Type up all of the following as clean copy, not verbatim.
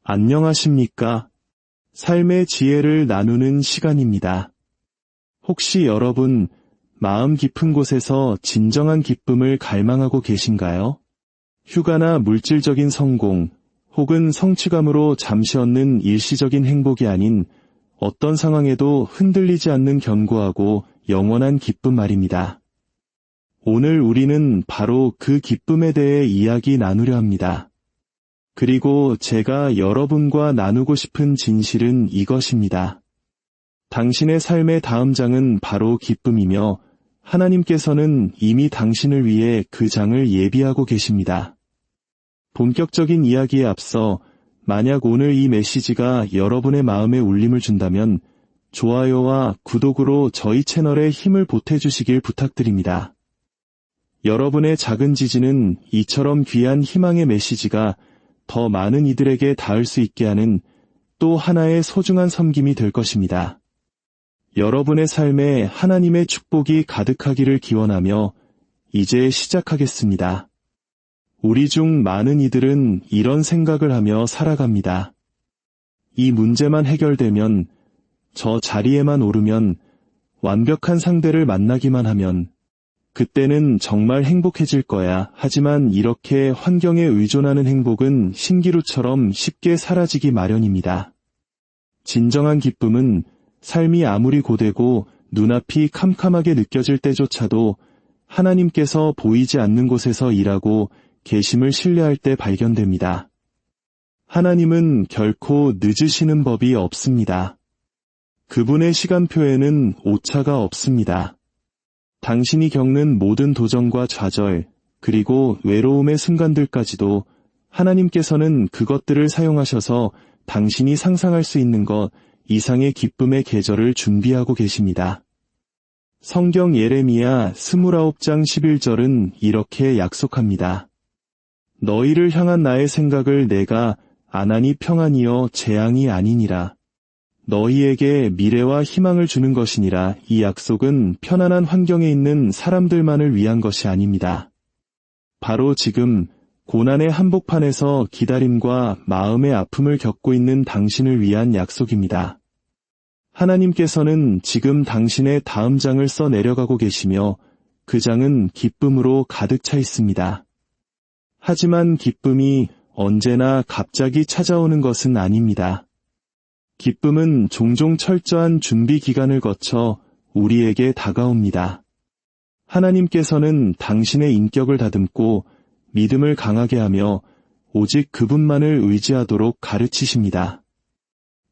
안녕하십니까? 삶의 지혜를 나누는 시간입니다. 혹시 여러분, 마음 깊은 곳에서 진정한 기쁨을 갈망하고 계신가요? 휴가나 물질적인 성공, 혹은 성취감으로 잠시 얻는 일시적인 행복이 아닌 어떤 상황에도 흔들리지 않는 견고하고 영원한 기쁨 말입니다. 오늘 우리는 바로 그 기쁨에 대해 이야기 나누려 합니다. 그리고 제가 여러분과 나누고 싶은 진실은 이것입니다. 당신의 삶의 다음 장은 바로 기쁨이며 하나님께서는 이미 당신을 위해 그 장을 예비하고 계십니다. 본격적인 이야기에 앞서 만약 오늘 이 메시지가 여러분의 마음에 울림을 준다면 좋아요와 구독으로 저희 채널에 힘을 보태주시길 부탁드립니다. 여러분의 작은 지지는 이처럼 귀한 희망의 메시지가 더 많은 이들에게 닿을 수 있게 하는 또 하나의 소중한 섬김이 될 것입니다. 여러분의 삶에 하나님의 축복이 가득하기를 기원하며 이제 시작하겠습니다. 우리 중 많은 이들은 이런 생각을 하며 살아갑니다. 이 문제만 해결되면, 저 자리에만 오르면, 완벽한 상대를 만나기만 하면, 그때는 정말 행복해질 거야. 하지만 이렇게 환경에 의존하는 행복은 신기루처럼 쉽게 사라지기 마련입니다. 진정한 기쁨은 삶이 아무리 고되고 눈앞이 캄캄하게 느껴질 때조차도 하나님께서 보이지 않는 곳에서 일하고 계심을 신뢰할 때 발견됩니다. 하나님은 결코 늦으시는 법이 없습니다. 그분의 시간표에는 오차가 없습니다. 당신이 겪는 모든 도전과 좌절, 그리고 외로움의 순간들까지도 하나님께서는 그것들을 사용하셔서 당신이 상상할 수 있는 것 이상의 기쁨의 계절을 준비하고 계십니다. 성경 예레미야 29장 11절은 이렇게 약속합니다. 너희를 향한 나의 생각을 내가 안하니 평안이여 재앙이 아니니라. 너희에게 미래와 희망을 주는 것이니라. 이 약속은 편안한 환경에 있는 사람들만을 위한 것이 아닙니다. 바로 지금 고난의 한복판에서 기다림과 마음의 아픔을 겪고 있는 당신을 위한 약속입니다. 하나님께서는 지금 당신의 다음 장을 써 내려가고 계시며 그 장은 기쁨으로 가득 차 있습니다. 하지만 기쁨이 언제나 갑자기 찾아오는 것은 아닙니다. 기쁨은 종종 철저한 준비 기간을 거쳐 우리에게 다가옵니다. 하나님께서는 당신의 인격을 다듬고 믿음을 강하게 하며 오직 그분만을 의지하도록 가르치십니다.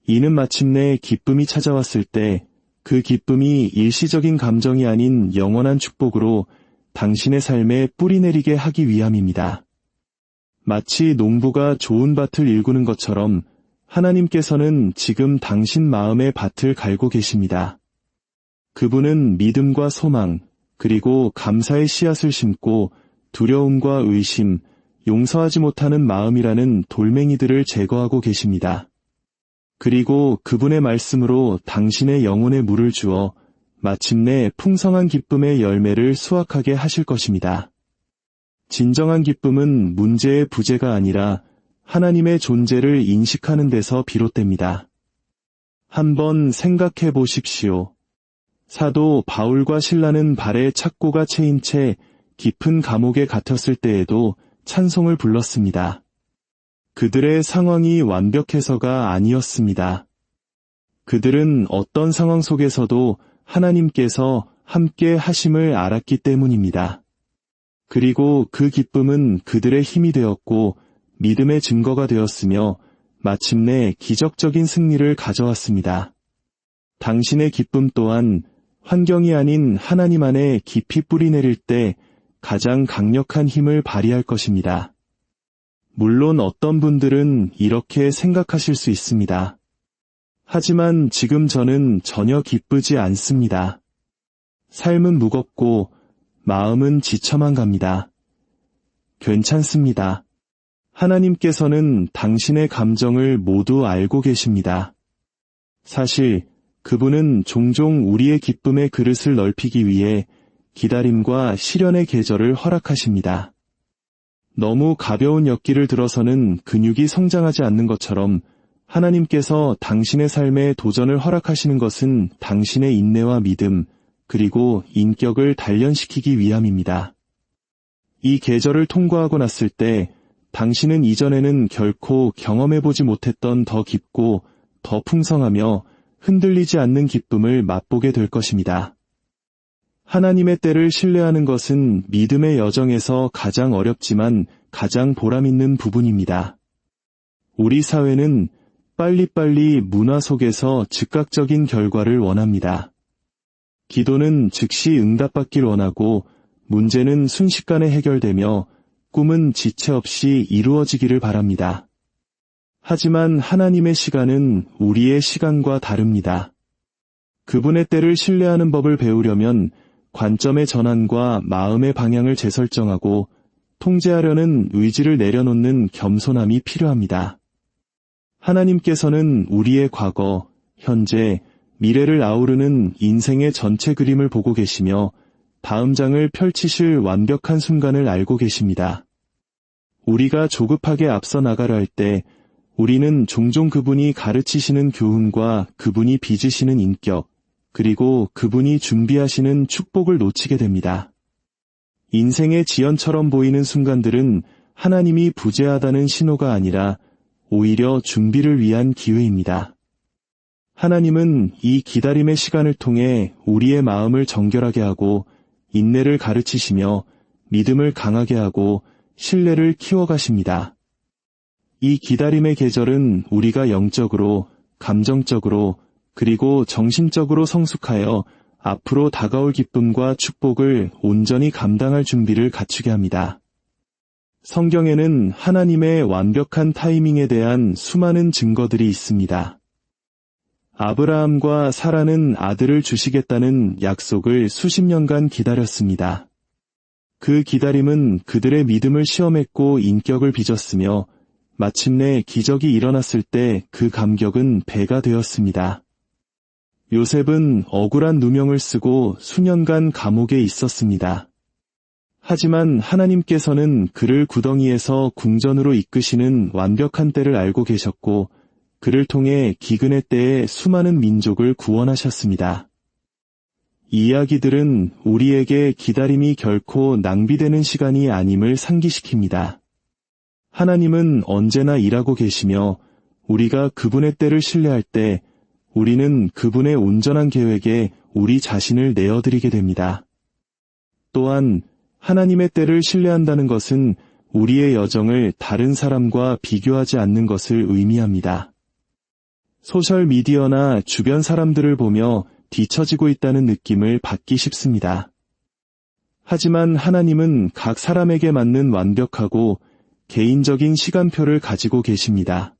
이는 마침내 기쁨이 찾아왔을 때 그 기쁨이 일시적인 감정이 아닌 영원한 축복으로 당신의 삶에 뿌리내리게 하기 위함입니다. 마치 농부가 좋은 밭을 일구는 것처럼 하나님께서는 지금 당신 마음의 밭을 갈고 계십니다. 그분은 믿음과 소망, 그리고 감사의 씨앗을 심고 두려움과 의심, 용서하지 못하는 마음이라는 돌멩이들을 제거하고 계십니다. 그리고 그분의 말씀으로 당신의 영혼에 물을 주어 마침내 풍성한 기쁨의 열매를 수확하게 하실 것입니다. 진정한 기쁨은 문제의 부재가 아니라 하나님의 존재를 인식하는 데서 비롯됩니다. 한번 생각해 보십시오. 사도 바울과 실라는 발에 착고가 채인 채 깊은 감옥에 갇혔을 때에도 찬송을 불렀습니다. 그들의 상황이 완벽해서가 아니었습니다. 그들은 어떤 상황 속에서도 하나님께서 함께 하심을 알았기 때문입니다. 그리고 그 기쁨은 그들의 힘이 되었고 믿음의 증거가 되었으며 마침내 기적적인 승리를 가져왔습니다. 당신의 기쁨 또한 환경이 아닌 하나님 안에 깊이 뿌리내릴 때 가장 강력한 힘을 발휘할 것입니다. 물론 어떤 분들은 이렇게 생각하실 수 있습니다. 하지만 지금 저는 전혀 기쁘지 않습니다. 삶은 무겁고 마음은 지쳐만 갑니다. 괜찮습니다. 하나님께서는 당신의 감정을 모두 알고 계십니다. 사실 그분은 종종 우리의 기쁨의 그릇을 넓히기 위해 기다림과 시련의 계절을 허락하십니다. 너무 가벼운 역기를 들어서는 근육이 성장하지 않는 것처럼 하나님께서 당신의 삶에 도전을 허락하시는 것은 당신의 인내와 믿음, 그리고 인격을 단련시키기 위함입니다. 이 계절을 통과하고 났을 때 당신은 이전에는 결코 경험해보지 못했던 더 깊고 더 풍성하며 흔들리지 않는 기쁨을 맛보게 될 것입니다. 하나님의 때를 신뢰하는 것은 믿음의 여정에서 가장 어렵지만 가장 보람있는 부분입니다. 우리 사회는 빨리빨리 문화 속에서 즉각적인 결과를 원합니다. 기도는 즉시 응답받길 원하고 문제는 순식간에 해결되며 꿈은 지체 없이 이루어지기를 바랍니다. 하지만 하나님의 시간은 우리의 시간과 다릅니다. 그분의 때를 신뢰하는 법을 배우려면 관점의 전환과 마음의 방향을 재설정하고 통제하려는 의지를 내려놓는 겸손함이 필요합니다. 하나님께서는 우리의 과거, 현재, 미래를 아우르는 인생의 전체 그림을 보고 계시며 다음 장을 펼치실 완벽한 순간을 알고 계십니다. 우리가 조급하게 앞서 나가려 할 때 우리는 종종 그분이 가르치시는 교훈과 그분이 빚으시는 인격, 그리고 그분이 준비하시는 축복을 놓치게 됩니다. 인생의 지연처럼 보이는 순간들은 하나님이 부재하다는 신호가 아니라 오히려 준비를 위한 기회입니다. 하나님은 이 기다림의 시간을 통해 우리의 마음을 정결하게 하고 인내를 가르치시며 믿음을 강하게 하고 신뢰를 키워가십니다. 이 기다림의 계절은 우리가 영적으로, 감정적으로, 그리고 정신적으로 성숙하여 앞으로 다가올 기쁨과 축복을 온전히 감당할 준비를 갖추게 합니다. 성경에는 하나님의 완벽한 타이밍에 대한 수많은 증거들이 있습니다. 아브라함과 사라는 아들을 주시겠다는 약속을 수십 년간 기다렸습니다. 그 기다림은 그들의 믿음을 시험했고 인격을 빚었으며 마침내 기적이 일어났을 때 그 감격은 배가 되었습니다. 요셉은 억울한 누명을 쓰고 수년간 감옥에 있었습니다. 하지만 하나님께서는 그를 구덩이에서 궁전으로 이끄시는 완벽한 때를 알고 계셨고 그를 통해 기근의 때에 수많은 민족을 구원하셨습니다. 이 이야기들은 우리에게 기다림이 결코 낭비되는 시간이 아님을 상기시킵니다. 하나님은 언제나 일하고 계시며 우리가 그분의 때를 신뢰할 때 우리는 그분의 온전한 계획에 우리 자신을 내어드리게 됩니다. 또한 하나님의 때를 신뢰한다는 것은 우리의 여정을 다른 사람과 비교하지 않는 것을 의미합니다. 소셜미디어나 주변 사람들을 보며 뒤처지고 있다는 느낌을 받기 쉽습니다. 하지만 하나님은 각 사람에게 맞는 완벽하고 개인적인 시간표를 가지고 계십니다.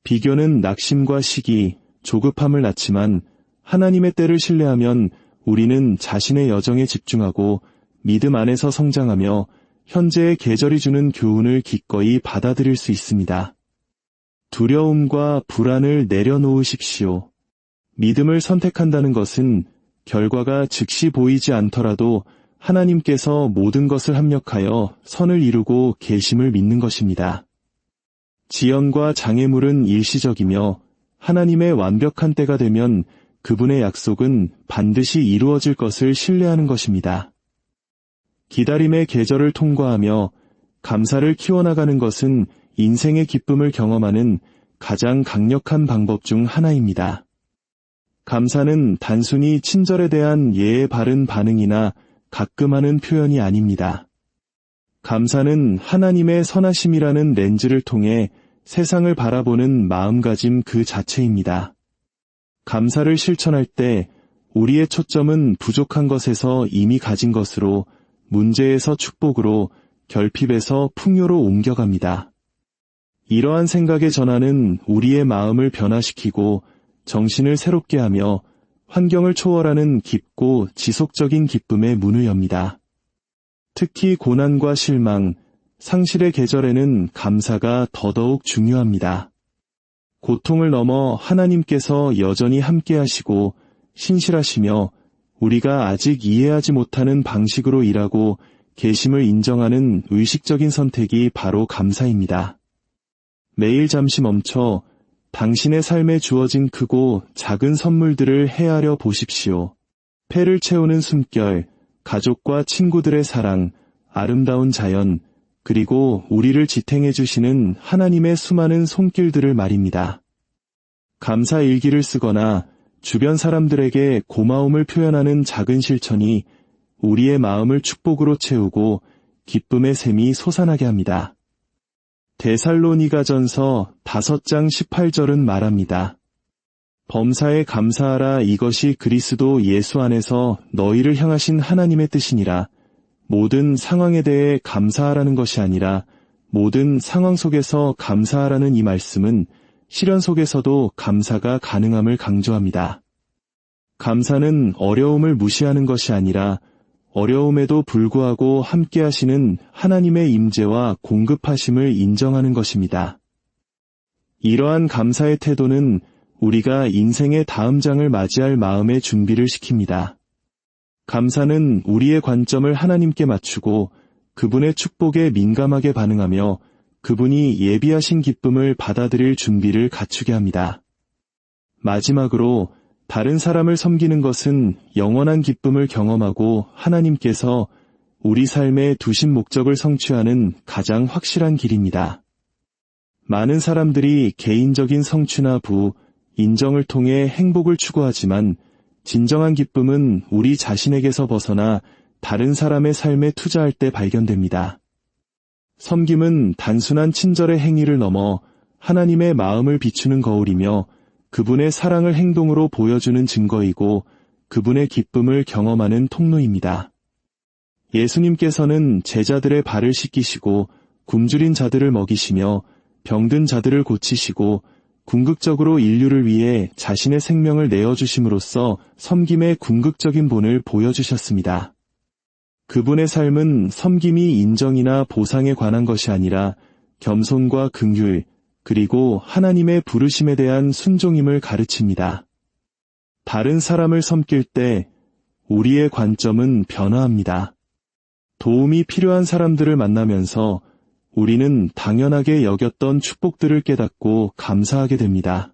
비교는 낙심과 시기, 조급함을 낳지만 하나님의 때를 신뢰하면 우리는 자신의 여정에 집중하고 믿음 안에서 성장하며 현재의 계절이 주는 교훈을 기꺼이 받아들일 수 있습니다. 두려움과 불안을 내려놓으십시오. 믿음을 선택한다는 것은 결과가 즉시 보이지 않더라도 하나님께서 모든 것을 합력하여 선을 이루고 계심을 믿는 것입니다. 지연과 장애물은 일시적이며 하나님의 완벽한 때가 되면 그분의 약속은 반드시 이루어질 것을 신뢰하는 것입니다. 기다림의 계절을 통과하며 감사를 키워나가는 것은 인생의 기쁨을 경험하는 가장 강력한 방법 중 하나입니다. 감사는 단순히 친절에 대한 예의 바른 반응이나 가끔 하는 표현이 아닙니다. 감사는 하나님의 선하심이라는 렌즈를 통해 세상을 바라보는 마음가짐 그 자체입니다. 감사를 실천할 때 우리의 초점은 부족한 것에서 이미 가진 것으로, 문제에서 축복으로, 결핍에서 풍요로 옮겨갑니다. 이러한 생각의 전환은 우리의 마음을 변화시키고 정신을 새롭게 하며 환경을 초월하는 깊고 지속적인 기쁨의 문을 엽니다. 특히 고난과 실망, 상실의 계절에는 감사가 더더욱 중요합니다. 고통을 넘어 하나님께서 여전히 함께하시고 신실하시며 우리가 아직 이해하지 못하는 방식으로 일하고 계심을 인정하는 의식적인 선택이 바로 감사입니다. 매일 잠시 멈춰 당신의 삶에 주어진 크고 작은 선물들을 헤아려 보십시오. 폐를 채우는 숨결, 가족과 친구들의 사랑, 아름다운 자연, 그리고 우리를 지탱해 주시는 하나님의 수많은 손길들을 말입니다. 감사 일기를 쓰거나 주변 사람들에게 고마움을 표현하는 작은 실천이 우리의 마음을 축복으로 채우고 기쁨의 샘이 솟아나게 합니다. 데살로니가전서 5장 18절은 말합니다. 범사에 감사하라. 이것이 그리스도 예수 안에서 너희를 향하신 하나님의 뜻이니라. 모든 상황에 대해 감사하라는 것이 아니라 모든 상황 속에서 감사하라는 이 말씀은 시련 속에서도 감사가 가능함을 강조합니다. 감사는 어려움을 무시하는 것이 아니라 어려움에도 불구하고 함께 하시는 하나님의 임재와 공급하심을 인정하는 것입니다. 이러한 감사의 태도는 우리가 인생의 다음 장을 맞이할 마음의 준비를 시킵니다. 감사는 우리의 관점을 하나님께 맞추고 그분의 축복에 민감하게 반응하며 그분이 예비하신 기쁨을 받아들일 준비를 갖추게 합니다. 마지막으로 다른 사람을 섬기는 것은 영원한 기쁨을 경험하고 하나님께서 우리 삶에 두신 목적을 성취하는 가장 확실한 길입니다. 많은 사람들이 개인적인 성취나 인정을 통해 행복을 추구하지만 진정한 기쁨은 우리 자신에게서 벗어나 다른 사람의 삶에 투자할 때 발견됩니다. 섬김은 단순한 친절의 행위를 넘어 하나님의 마음을 비추는 거울이며 그분의 사랑을 행동으로 보여주는 증거이고 그분의 기쁨을 경험하는 통로입니다. 예수님께서는 제자들의 발을 씻기시고 굶주린 자들을 먹이시며 병든 자들을 고치시고 궁극적으로 인류를 위해 자신의 생명을 내어주심으로써 섬김의 궁극적인 본을 보여주셨습니다. 그분의 삶은 섬김이 인정이나 보상에 관한 것이 아니라 겸손과 긍휼, 그리고 하나님의 부르심에 대한 순종임을 가르칩니다. 다른 사람을 섬길 때 우리의 관점은 변화합니다. 도움이 필요한 사람들을 만나면서 우리는 당연하게 여겼던 축복들을 깨닫고 감사하게 됩니다.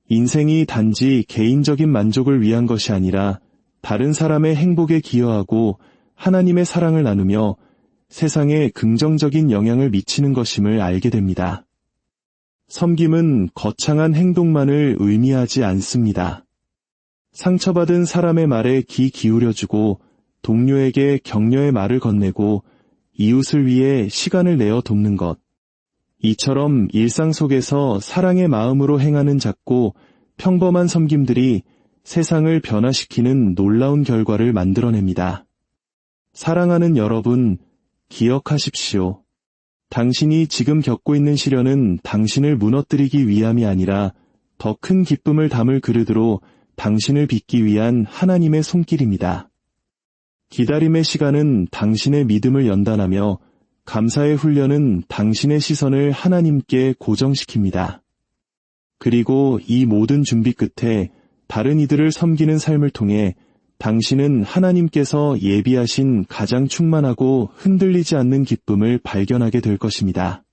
인생이 단지 개인적인 만족을 위한 것이 아니라 다른 사람의 행복에 기여하고 하나님의 사랑을 나누며 세상에 긍정적인 영향을 미치는 것임을 알게 됩니다. 섬김은 거창한 행동만을 의미하지 않습니다. 상처받은 사람의 말에 귀 기울여주고 동료에게 격려의 말을 건네고 이웃을 위해 시간을 내어 돕는 것. 이처럼 일상 속에서 사랑의 마음으로 행하는 작고 평범한 섬김들이 세상을 변화시키는 놀라운 결과를 만들어냅니다. 사랑하는 여러분, 기억하십시오. 당신이 지금 겪고 있는 시련은 당신을 무너뜨리기 위함이 아니라 더 큰 기쁨을 담을 그릇으로 당신을 빚기 위한 하나님의 손길입니다. 기다림의 시간은 당신의 믿음을 연단하며 감사의 훈련은 당신의 시선을 하나님께 고정시킵니다. 그리고 이 모든 준비 끝에 다른 이들을 섬기는 삶을 통해 당신은 하나님께서 예비하신 가장 충만하고 흔들리지 않는 기쁨을 발견하게 될 것입니다.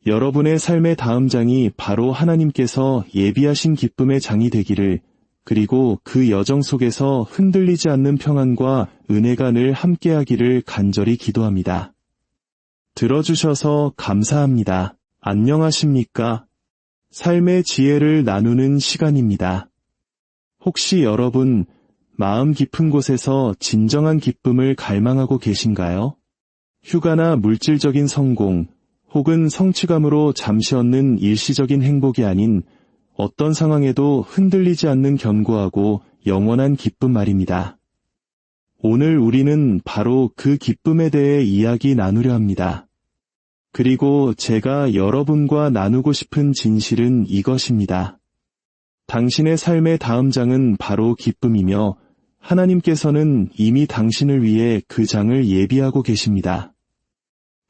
여러분의 삶의 다음 장이 바로 하나님께서 예비하신 기쁨의 장이 되기를, 그리고 그 여정 속에서 흔들리지 않는 평안과 은혜가 늘 함께하기를 간절히 기도합니다. 들어주셔서 감사합니다. 안녕하십니까? 삶의 지혜를 나누는 시간입니다. 혹시 여러분, 마음 깊은 곳에서 진정한 기쁨을 갈망하고 계신가요? 휴가나 물질적인 성공, 혹은 성취감으로 잠시 얻는 일시적인 행복이 아닌 어떤 상황에도 흔들리지 않는 견고하고 영원한 기쁨 말입니다. 오늘 우리는 바로 그 기쁨에 대해 이야기 나누려 합니다. 그리고 제가 여러분과 나누고 싶은 진실은 이것입니다. 당신의 삶의 다음 장은 바로 기쁨이며 하나님께서는 이미 당신을 위해 그 장을 예비하고 계십니다.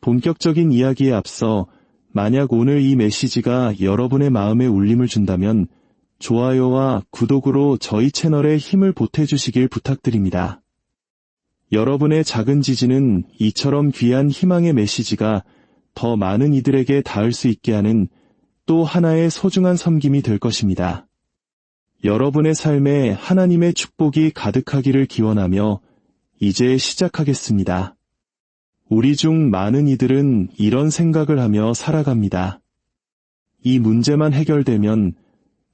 본격적인 이야기에 앞서 만약 오늘 이 메시지가 여러분의 마음에 울림을 준다면 좋아요와 구독으로 저희 채널에 힘을 보태주시길 부탁드립니다. 여러분의 작은 지지는 이처럼 귀한 희망의 메시지가 더 많은 이들에게 닿을 수 있게 하는 또 하나의 소중한 섬김이 될 것입니다. 여러분의 삶에 하나님의 축복이 가득하기를 기원하며 이제 시작하겠습니다. 우리 중 많은 이들은 이런 생각을 하며 살아갑니다. 이 문제만 해결되면,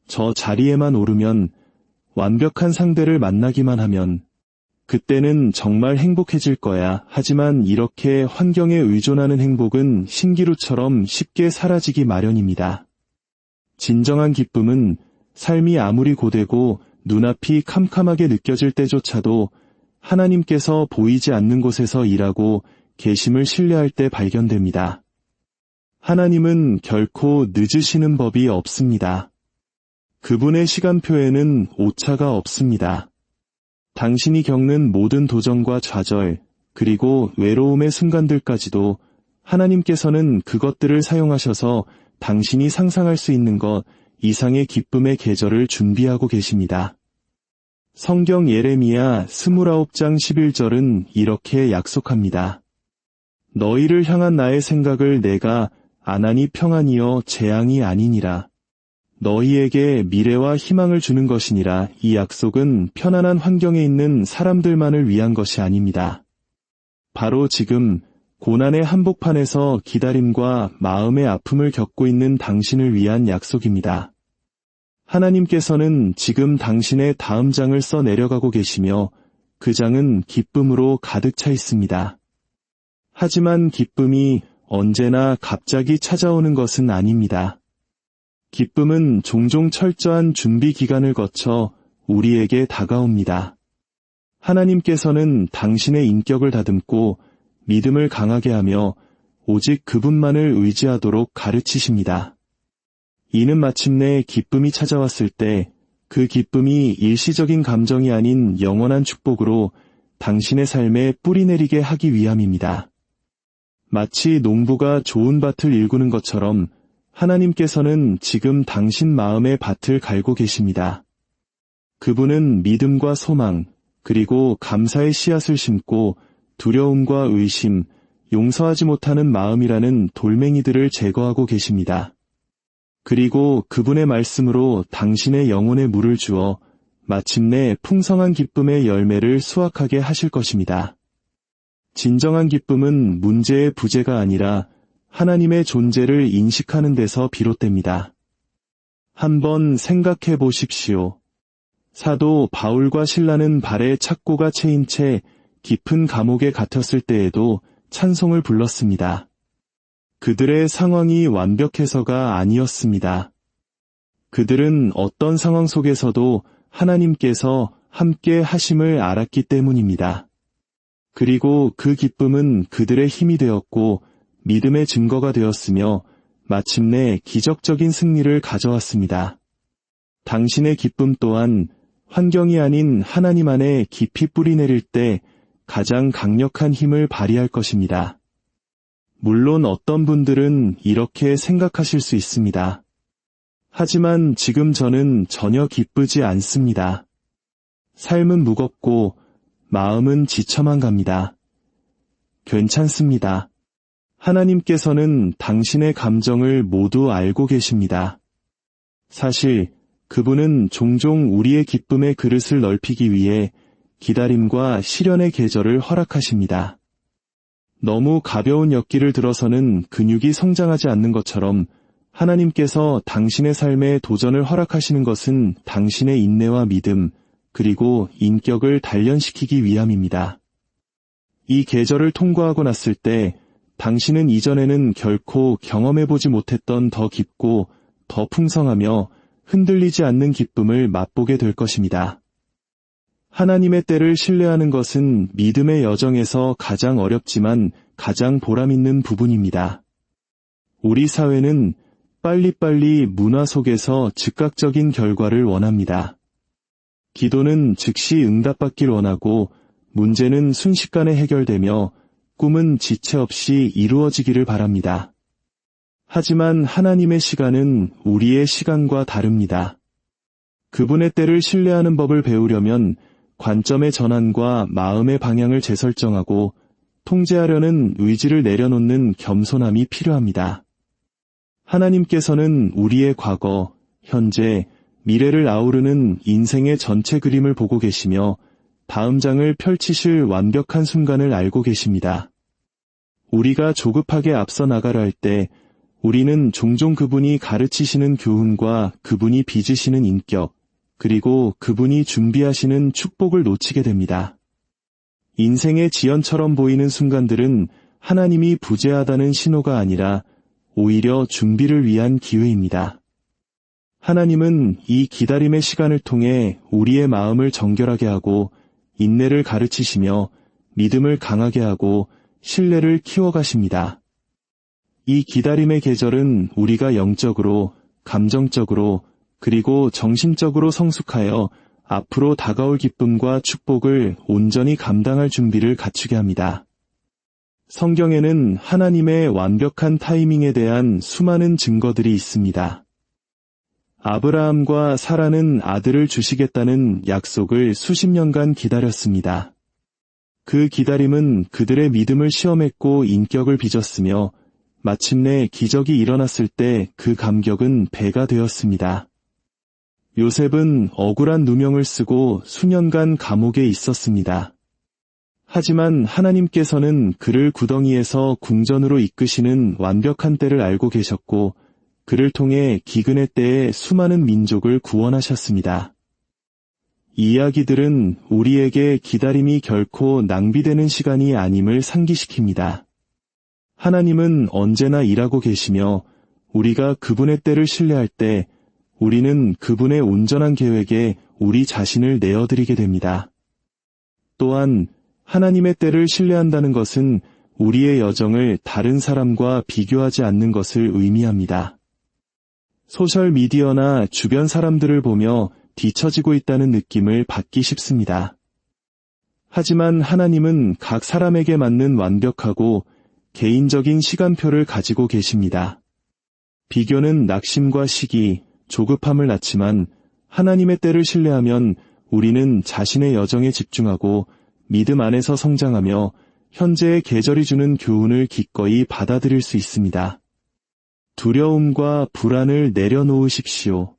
저 자리에만 오르면, 완벽한 상대를 만나기만 하면, 그때는 정말 행복해질 거야. 하지만 이렇게 환경에 의존하는 행복은 신기루처럼 쉽게 사라지기 마련입니다. 진정한 기쁨은 삶이 아무리 고되고 눈앞이 캄캄하게 느껴질 때조차도 하나님께서 보이지 않는 곳에서 일하고 계심을 신뢰할 때 발견됩니다. 하나님은 결코 늦으시는 법이 없습니다. 그분의 시간표에는 오차가 없습니다. 당신이 겪는 모든 도전과 좌절, 그리고 외로움의 순간들까지도 하나님께서는 그것들을 사용하셔서 당신이 상상할 수 있는 것 이상의 기쁨의 계절을 준비하고 계십니다. 성경 예레미야 29장 11절은 이렇게 약속합니다. 너희를 향한 나의 생각을 내가 안하니 평안이여 재앙이 아니니라. 너희에게 미래와 희망을 주는 것이니라. 이 약속은 편안한 환경에 있는 사람들만을 위한 것이 아닙니다. 바로 지금 고난의 한복판에서 기다림과 마음의 아픔을 겪고 있는 당신을 위한 약속입니다. 하나님께서는 지금 당신의 다음 장을 써 내려가고 계시며 그 장은 기쁨으로 가득 차 있습니다. 하지만 기쁨이 언제나 갑자기 찾아오는 것은 아닙니다. 기쁨은 종종 철저한 준비 기간을 거쳐 우리에게 다가옵니다. 하나님께서는 당신의 인격을 다듬고 믿음을 강하게 하며 오직 그분만을 의지하도록 가르치십니다. 이는 마침내 기쁨이 찾아왔을 때 그 기쁨이 일시적인 감정이 아닌 영원한 축복으로 당신의 삶에 뿌리내리게 하기 위함입니다. 마치 농부가 좋은 밭을 일구는 것처럼 하나님께서는 지금 당신 마음의 밭을 갈고 계십니다. 그분은 믿음과 소망, 그리고 감사의 씨앗을 심고 두려움과 의심, 용서하지 못하는 마음이라는 돌멩이들을 제거하고 계십니다. 그리고 그분의 말씀으로 당신의 영혼에 물을 주어 마침내 풍성한 기쁨의 열매를 수확하게 하실 것입니다. 진정한 기쁨은 문제의 부재가 아니라 하나님의 존재를 인식하는 데서 비롯됩니다. 한번 생각해 보십시오. 사도 바울과 실라는 발에 착고가 채인 채 깊은 감옥에 갇혔을 때에도 찬송을 불렀습니다. 그들의 상황이 완벽해서가 아니었습니다. 그들은 어떤 상황 속에서도 하나님께서 함께 하심을 알았기 때문입니다. 그리고 그 기쁨은 그들의 힘이 되었고 믿음의 증거가 되었으며 마침내 기적적인 승리를 가져왔습니다. 당신의 기쁨 또한 환경이 아닌 하나님 안에 깊이 뿌리내릴 때 가장 강력한 힘을 발휘할 것입니다. 물론 어떤 분들은 이렇게 생각하실 수 있습니다. 하지만 지금 저는 전혀 기쁘지 않습니다. 삶은 무겁고 마음은 지쳐만 갑니다. 괜찮습니다. 하나님께서는 당신의 감정을 모두 알고 계십니다. 사실 그분은 종종 우리의 기쁨의 그릇을 넓히기 위해 기다림과 시련의 계절을 허락하십니다. 너무 가벼운 엿기를 들어서는 근육이 성장하지 않는 것처럼 하나님께서 당신의 삶에 도전을 허락하시는 것은 당신의 인내와 믿음, 그리고 인격을 단련시키기 위함입니다. 이 계절을 통과하고 났을 때 당신은 이전에는 결코 경험해보지 못했던 더 깊고 더 풍성하며 흔들리지 않는 기쁨을 맛보게 될 것입니다. 하나님의 때를 신뢰하는 것은 믿음의 여정에서 가장 어렵지만 가장 보람있는 부분입니다. 우리 사회는 빨리빨리 문화 속에서 즉각적인 결과를 원합니다. 기도는 즉시 응답받길 원하고 문제는 순식간에 해결되며 꿈은 지체 없이 이루어지기를 바랍니다. 하지만 하나님의 시간은 우리의 시간과 다릅니다. 그분의 때를 신뢰하는 법을 배우려면 관점의 전환과 마음의 방향을 재설정하고 통제하려는 의지를 내려놓는 겸손함이 필요합니다. 하나님께서는 우리의 과거, 현재, 미래를 아우르는 인생의 전체 그림을 보고 계시며 다음 장을 펼치실 완벽한 순간을 알고 계십니다. 우리가 조급하게 앞서 나가려 할 때 우리는 종종 그분이 가르치시는 교훈과 그분이 빚으시는 인격, 그리고 그분이 준비하시는 축복을 놓치게 됩니다. 인생의 지연처럼 보이는 순간들은 하나님이 부재하다는 신호가 아니라 오히려 준비를 위한 기회입니다. 하나님은 이 기다림의 시간을 통해 우리의 마음을 정결하게 하고 인내를 가르치시며 믿음을 강하게 하고 신뢰를 키워가십니다. 이 기다림의 계절은 우리가 영적으로, 감정적으로, 그리고 정신적으로 성숙하여 앞으로 다가올 기쁨과 축복을 온전히 감당할 준비를 갖추게 합니다. 성경에는 하나님의 완벽한 타이밍에 대한 수많은 증거들이 있습니다. 아브라함과 사라는 아들을 주시겠다는 약속을 수십 년간 기다렸습니다. 그 기다림은 그들의 믿음을 시험했고 인격을 빚었으며 마침내 기적이 일어났을 때 그 감격은 배가 되었습니다. 요셉은 억울한 누명을 쓰고 수년간 감옥에 있었습니다. 하지만 하나님께서는 그를 구덩이에서 궁전으로 이끄시는 완벽한 때를 알고 계셨고 그를 통해 기근의 때에 수많은 민족을 구원하셨습니다. 이 이야기들은 우리에게 기다림이 결코 낭비되는 시간이 아님을 상기시킵니다. 하나님은 언제나 일하고 계시며 우리가 그분의 때를 신뢰할 때 우리는 그분의 온전한 계획에 우리 자신을 내어드리게 됩니다. 또한 하나님의 때를 신뢰한다는 것은 우리의 여정을 다른 사람과 비교하지 않는 것을 의미합니다. 소셜미디어나 주변 사람들을 보며 뒤처지고 있다는 느낌을 받기 쉽습니다. 하지만 하나님은 각 사람에게 맞는 완벽하고 개인적인 시간표를 가지고 계십니다. 비교는 낙심과 시기, 조급함을 낳지만 하나님의 때를 신뢰하면 우리는 자신의 여정에 집중하고 믿음 안에서 성장하며 현재의 계절이 주는 교훈을 기꺼이 받아들일 수 있습니다. 두려움과 불안을 내려놓으십시오.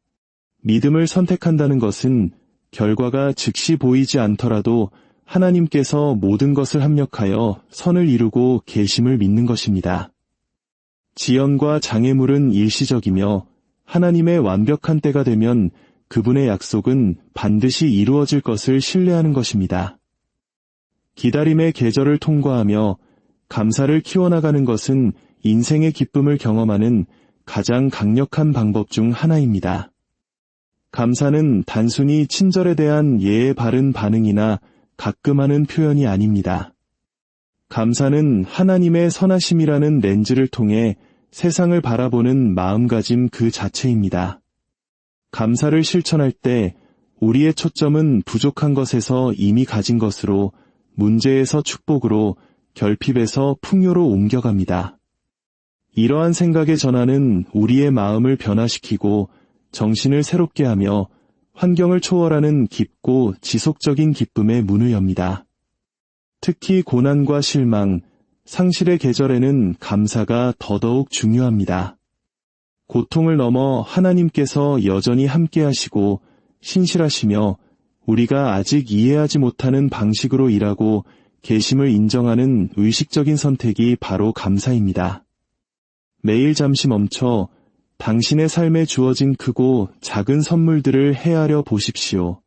믿음을 선택한다는 것은 결과가 즉시 보이지 않더라도 하나님께서 모든 것을 합력하여 선을 이루고 계심을 믿는 것입니다. 지연과 장애물은 일시적이며 하나님의 완벽한 때가 되면 그분의 약속은 반드시 이루어질 것을 신뢰하는 것입니다. 기다림의 계절을 통과하며 감사를 키워나가는 것은 인생의 기쁨을 경험하는 가장 강력한 방법 중 하나입니다. 감사는 단순히 친절에 대한 예의 바른 반응이나 가끔 하는 표현이 아닙니다. 감사는 하나님의 선하심이라는 렌즈를 통해 세상을 바라보는 마음가짐 그 자체입니다. 감사를 실천할 때 우리의 초점은 부족한 것에서 이미 가진 것으로, 문제에서 축복으로, 결핍에서 풍요로 옮겨갑니다. 이러한 생각의 전환은 우리의 마음을 변화시키고 정신을 새롭게 하며 환경을 초월하는 깊고 지속적인 기쁨의 문을 엽니다. 특히 고난과 실망, 상실의 계절에는 감사가 더더욱 중요합니다. 고통을 넘어 하나님께서 여전히 함께하시고 신실하시며 우리가 아직 이해하지 못하는 방식으로 일하고 계심을 인정하는 의식적인 선택이 바로 감사입니다. 매일 잠시 멈춰 당신의 삶에 주어진 크고 작은 선물들을 헤아려 보십시오.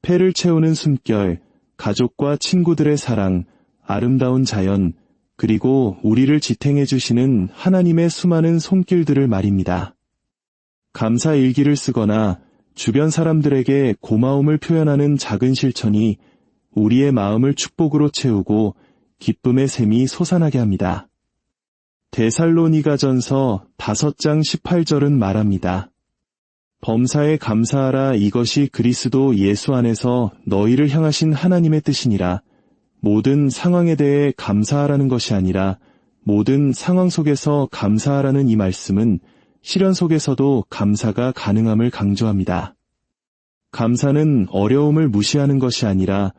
폐를 채우는 숨결, 가족과 친구들의 사랑, 아름다운 자연, 그리고 우리를 지탱해 주시는 하나님의 수많은 손길들을 말입니다. 감사 일기를 쓰거나 주변 사람들에게 고마움을 표현하는 작은 실천이 우리의 마음을 축복으로 채우고 기쁨의 샘이 솟아나게 합니다. 데살로니가전서 5장 18절은 말합니다. 범사에 감사하라. 이것이 그리스도 예수 안에서 너희를 향하신 하나님의 뜻이니라. 모든 상황에 대해 감사하라는 것이 아니라 모든 상황 속에서 감사하라는 이 말씀은 시련 속에서도 감사가 가능함을 강조합니다. 감사는 어려움을 무시하는 것이 아니라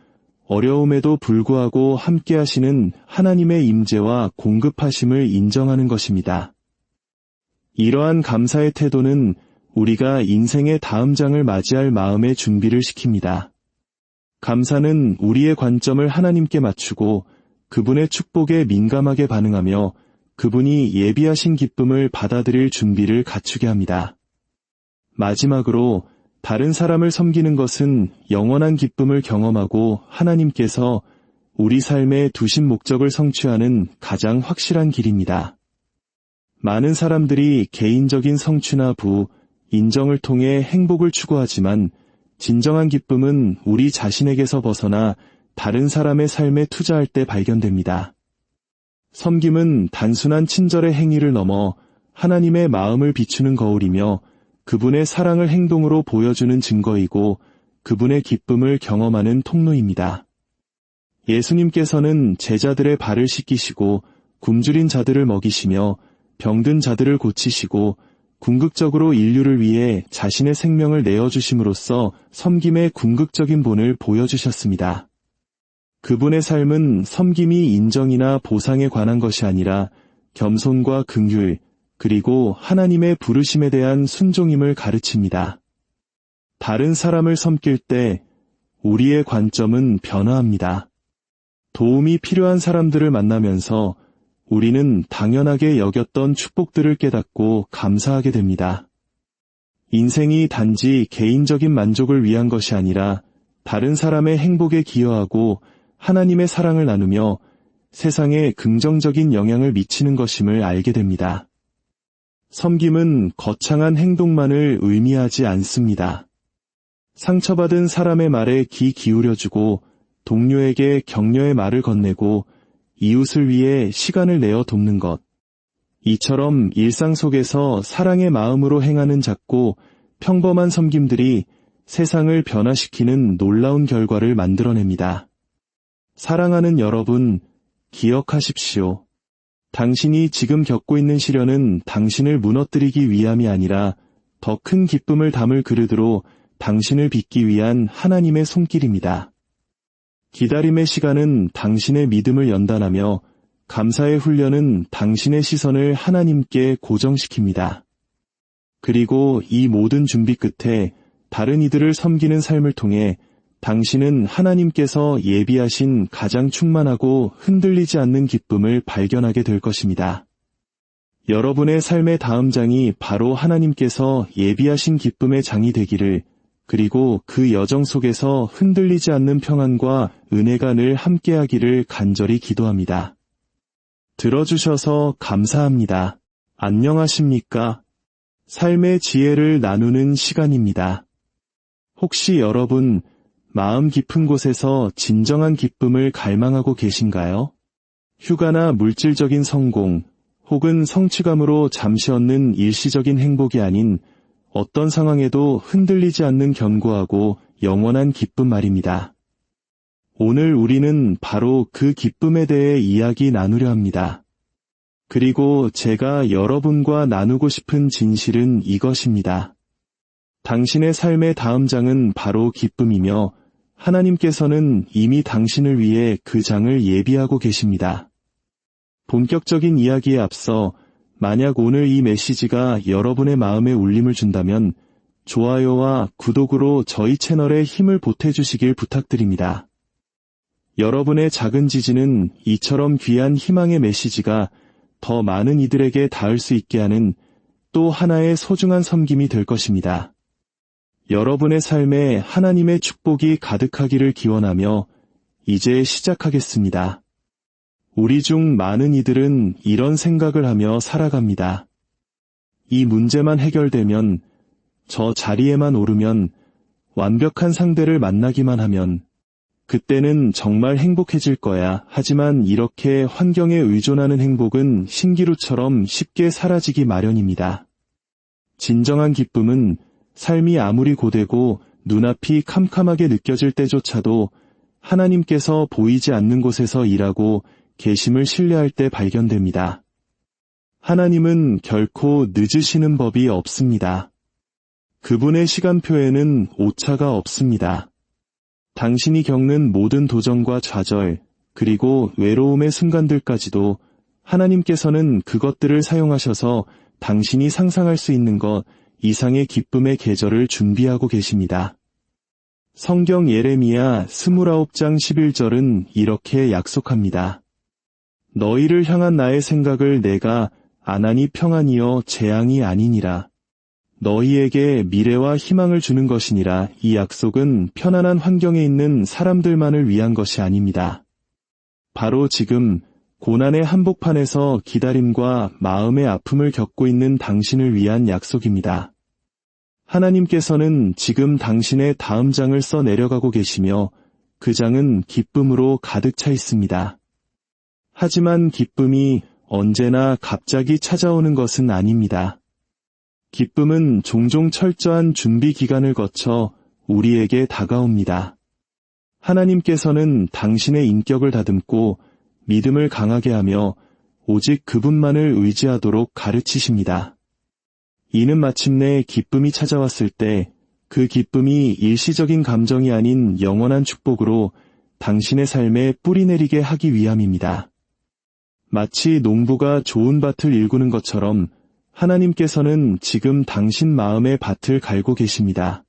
어려움에도 불구하고 함께 하시는 하나님의 임재와 공급하심을 인정하는 것입니다. 이러한 감사의 태도는 우리가 인생의 다음 장을 맞이할 마음의 준비를 시킵니다. 감사는 우리의 관점을 하나님께 맞추고 그분의 축복에 민감하게 반응하며 그분이 예비하신 기쁨을 받아들일 준비를 갖추게 합니다. 마지막으로 다른 사람을 섬기는 것은 영원한 기쁨을 경험하고 하나님께서 우리 삶에 두신 목적을 성취하는 가장 확실한 길입니다. 많은 사람들이 개인적인 성취나 부, 인정을 통해 행복을 추구하지만 진정한 기쁨은 우리 자신에게서 벗어나 다른 사람의 삶에 투자할 때 발견됩니다. 섬김은 단순한 친절의 행위를 넘어 하나님의 마음을 비추는 거울이며 그분의 사랑을 행동으로 보여주는 증거이고 그분의 기쁨을 경험하는 통로입니다. 예수님께서는 제자들의 발을 씻기시고 굶주린 자들을 먹이시며 병든 자들을 고치시고 궁극적으로 인류를 위해 자신의 생명을 내어주심으로써 섬김의 궁극적인 본을 보여주셨습니다. 그분의 삶은 섬김이 인정이나 보상에 관한 것이 아니라 겸손과 긍휼, 그리고 하나님의 부르심에 대한 순종임을 가르칩니다. 다른 사람을 섬길 때 우리의 관점은 변화합니다. 도움이 필요한 사람들을 만나면서 우리는 당연하게 여겼던 축복들을 깨닫고 감사하게 됩니다. 인생이 단지 개인적인 만족을 위한 것이 아니라 다른 사람의 행복에 기여하고 하나님의 사랑을 나누며 세상에 긍정적인 영향을 미치는 것임을 알게 됩니다. 섬김은 거창한 행동만을 의미하지 않습니다. 상처받은 사람의 말에 귀 기울여주고 동료에게 격려의 말을 건네고 이웃을 위해 시간을 내어 돕는 것. 이처럼 일상 속에서 사랑의 마음으로 행하는 작고 평범한 섬김들이 세상을 변화시키는 놀라운 결과를 만들어냅니다. 사랑하는 여러분, 기억하십시오. 당신이 지금 겪고 있는 시련은 당신을 무너뜨리기 위함이 아니라 더 큰 기쁨을 담을 그릇으로 당신을 빚기 위한 하나님의 손길입니다. 기다림의 시간은 당신의 믿음을 연단하며 감사의 훈련은 당신의 시선을 하나님께 고정시킵니다. 그리고 이 모든 준비 끝에 다른 이들을 섬기는 삶을 통해 당신은 하나님께서 예비하신 가장 충만하고 흔들리지 않는 기쁨을 발견하게 될 것입니다. 여러분의 삶의 다음 장이 바로 하나님께서 예비하신 기쁨의 장이 되기를, 그리고 그 여정 속에서 흔들리지 않는 평안과 은혜가 늘 함께하기를 간절히 기도합니다. 들어주셔서 감사합니다. 안녕하십니까? 삶의 지혜를 나누는 시간입니다. 혹시 여러분, 마음 깊은 곳에서 진정한 기쁨을 갈망하고 계신가요? 휴가나 물질적인 성공, 혹은 성취감으로 잠시 얻는 일시적인 행복이 아닌 어떤 상황에도 흔들리지 않는 견고하고 영원한 기쁨 말입니다. 오늘 우리는 바로 그 기쁨에 대해 이야기 나누려 합니다. 그리고 제가 여러분과 나누고 싶은 진실은 이것입니다. 당신의 삶의 다음 장은 바로 기쁨이며 하나님께서는 이미 당신을 위해 그 장을 예비하고 계십니다. 본격적인 이야기에 앞서 만약 오늘 이 메시지가 여러분의 마음에 울림을 준다면 좋아요와 구독으로 저희 채널에 힘을 보태주시길 부탁드립니다. 여러분의 작은 지지는 이처럼 귀한 희망의 메시지가 더 많은 이들에게 닿을 수 있게 하는 또 하나의 소중한 섬김이 될 것입니다. 여러분의 삶에 하나님의 축복이 가득하기를 기원하며 이제 시작하겠습니다. 우리 중 많은 이들은 이런 생각을 하며 살아갑니다. 이 문제만 해결되면, 저 자리에만 오르면, 완벽한 상대를 만나기만 하면, 그때는 정말 행복해질 거야. 하지만 이렇게 환경에 의존하는 행복은 신기루처럼 쉽게 사라지기 마련입니다. 진정한 기쁨은 삶이 아무리 고되고 눈앞이 캄캄하게 느껴질 때조차도 하나님께서 보이지 않는 곳에서 일하고 계심을 신뢰할 때 발견됩니다. 하나님은 결코 늦으시는 법이 없습니다. 그분의 시간표에는 오차가 없습니다. 당신이 겪는 모든 도전과 좌절, 그리고 외로움의 순간들까지도 하나님께서는 그것들을 사용하셔서 당신이 상상할 수 있는 것 이상의 기쁨의 계절을 준비하고 계십니다. 성경 예레미야 29장 11절은 이렇게 약속합니다. 너희를 향한 나의 생각을 내가 안하니 평안이여 재앙이 아니니라. 너희에게 미래와 희망을 주는 것이니라. 이 약속은 편안한 환경에 있는 사람들만을 위한 것이 아닙니다. 바로 지금 고난의 한복판에서 기다림과 마음의 아픔을 겪고 있는 당신을 위한 약속입니다. 하나님께서는 지금 당신의 다음 장을 써 내려가고 계시며 그 장은 기쁨으로 가득 차 있습니다. 하지만 기쁨이 언제나 갑자기 찾아오는 것은 아닙니다. 기쁨은 종종 철저한 준비 기간을 거쳐 우리에게 다가옵니다. 하나님께서는 당신의 인격을 다듬고 믿음을 강하게 하며 오직 그분만을 의지하도록 가르치십니다. 이는 마침내 기쁨이 찾아왔을 때 그 기쁨이 일시적인 감정이 아닌 영원한 축복으로 당신의 삶에 뿌리내리게 하기 위함입니다. 마치 농부가 좋은 밭을 일구는 것처럼 하나님께서는 지금 당신 마음의 밭을 갈고 계십니다.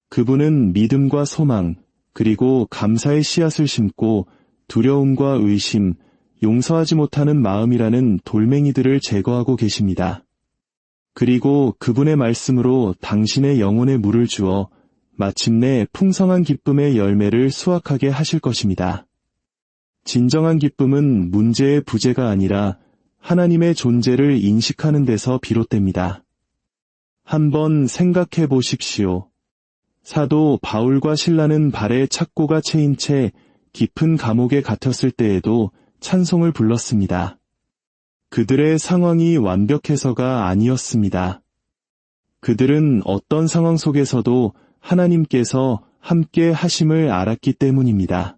그분은 믿음과 소망, 그리고 감사의 씨앗을 심고 두려움과 의심, 용서하지 못하는 마음이라는 돌멩이들을 제거하고 계십니다. 그리고 그분의 말씀으로 당신의 영혼에 물을 주어 마침내 풍성한 기쁨의 열매를 수확하게 하실 것입니다. 진정한 기쁨은 문제의 부재가 아니라 하나님의 존재를 인식하는 데서 비롯됩니다. 한번 생각해 보십시오. 사도 바울과 실라는 발에 착고가 채인 채 깊은 감옥에 갇혔을 때에도 찬송을 불렀습니다. 그들의 상황이 완벽해서가 아니었습니다. 그들은 어떤 상황 속에서도 하나님께서 함께 하심을 알았기 때문입니다.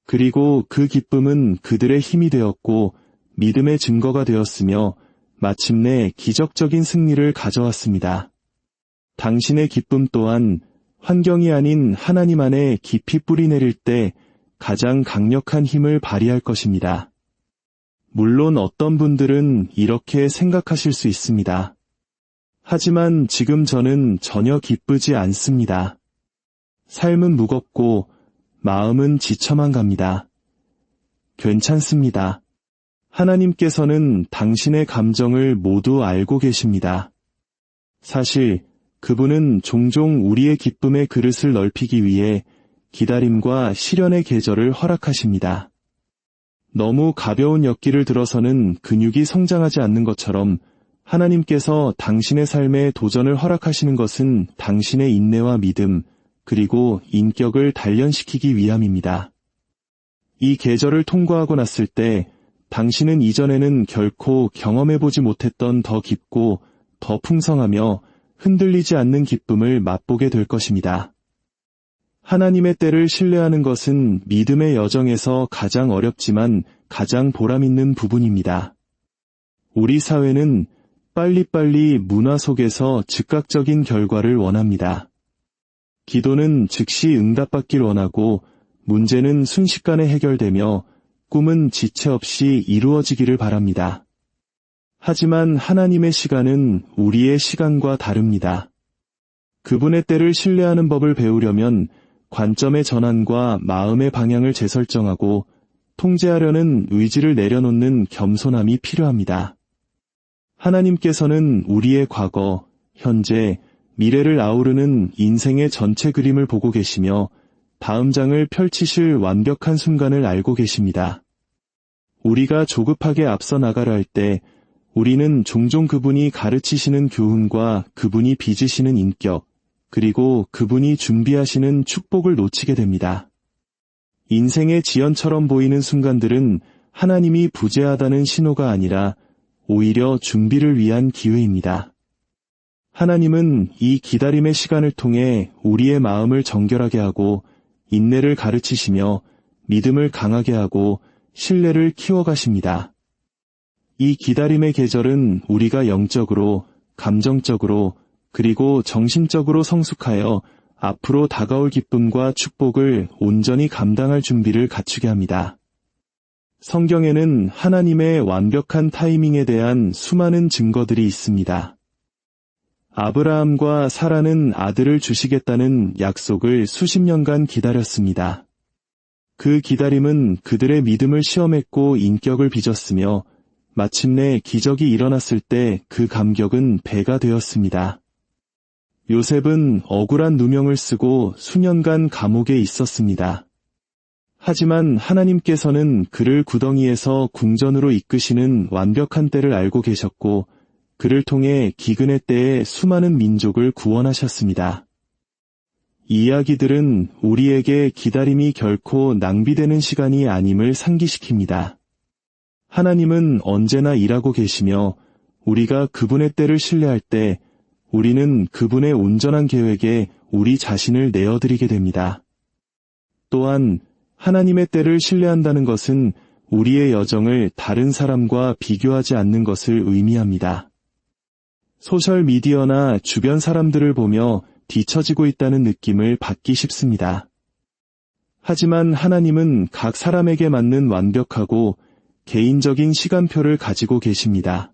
그리고 그 기쁨은 그들의 힘이 되었고 믿음의 증거가 되었으며 마침내 기적적인 승리를 가져왔습니다. 당신의 기쁨 또한 환경이 아닌 하나님 안에 깊이 뿌리내릴 때 가장 강력한 힘을 발휘할 것입니다. 물론 어떤 분들은 이렇게 생각하실 수 있습니다. 하지만 지금 저는 전혀 기쁘지 않습니다. 삶은 무겁고 마음은 지쳐만 갑니다. 괜찮습니다. 하나님께서는 당신의 감정을 모두 알고 계십니다. 사실 그분은 종종 우리의 기쁨의 그릇을 넓히기 위해 기다림과 시련의 계절을 허락하십니다. 너무 가벼운 엿기를 들어서는 근육이 성장하지 않는 것처럼 하나님께서 당신의 삶에 도전을 허락하시는 것은 당신의 인내와 믿음, 그리고 인격을 단련시키기 위함입니다. 이 계절을 통과하고 났을 때 당신은 이전에는 결코 경험해보지 못했던 더 깊고 더 풍성하며 흔들리지 않는 기쁨을 맛보게 될 것입니다. 하나님의 때를 신뢰하는 것은 믿음의 여정에서 가장 어렵지만 가장 보람있는 부분입니다. 우리 사회는 빨리빨리 문화 속에서 즉각적인 결과를 원합니다. 기도는 즉시 응답받길 원하고 문제는 순식간에 해결되며 꿈은 지체 없이 이루어지기를 바랍니다. 하지만 하나님의 시간은 우리의 시간과 다릅니다. 그분의 때를 신뢰하는 법을 배우려면 관점의 전환과 마음의 방향을 재설정하고 통제하려는 의지를 내려놓는 겸손함이 필요합니다. 하나님께서는 우리의 과거, 현재, 미래를 아우르는 인생의 전체 그림을 보고 계시며 다음 장을 펼치실 완벽한 순간을 알고 계십니다. 우리가 조급하게 앞서 나가려 할 때 우리는 종종 그분이 가르치시는 교훈과 그분이 빚으시는 인격, 그리고 그분이 준비하시는 축복을 놓치게 됩니다. 인생의 지연처럼 보이는 순간들은 하나님이 부재하다는 신호가 아니라 오히려 준비를 위한 기회입니다. 하나님은 이 기다림의 시간을 통해 우리의 마음을 정결하게 하고 인내를 가르치시며 믿음을 강하게 하고 신뢰를 키워가십니다. 이 기다림의 계절은 우리가 영적으로, 감정적으로, 그리고 정신적으로 성숙하여 앞으로 다가올 기쁨과 축복을 온전히 감당할 준비를 갖추게 합니다. 성경에는 하나님의 완벽한 타이밍에 대한 수많은 증거들이 있습니다. 아브라함과 사라는 아들을 주시겠다는 약속을 수십 년간 기다렸습니다. 그 기다림은 그들의 믿음을 시험했고 인격을 빚었으며 마침내 기적이 일어났을 때 그 감격은 배가 되었습니다. 요셉은 억울한 누명을 쓰고 수년간 감옥에 있었습니다. 하지만 하나님께서는 그를 구덩이에서 궁전으로 이끄시는 완벽한 때를 알고 계셨고 그를 통해 기근의 때에 수많은 민족을 구원하셨습니다. 이 이야기들은 우리에게 기다림이 결코 낭비되는 시간이 아님을 상기시킵니다. 하나님은 언제나 일하고 계시며 우리가 그분의 때를 신뢰할 때 우리는 그분의 온전한 계획에 우리 자신을 내어드리게 됩니다. 또한 하나님의 때를 신뢰한다는 것은 우리의 여정을 다른 사람과 비교하지 않는 것을 의미합니다. 소셜미디어나 주변 사람들을 보며 뒤처지고 있다는 느낌을 받기 쉽습니다. 하지만 하나님은 각 사람에게 맞는 완벽하고 개인적인 시간표를 가지고 계십니다.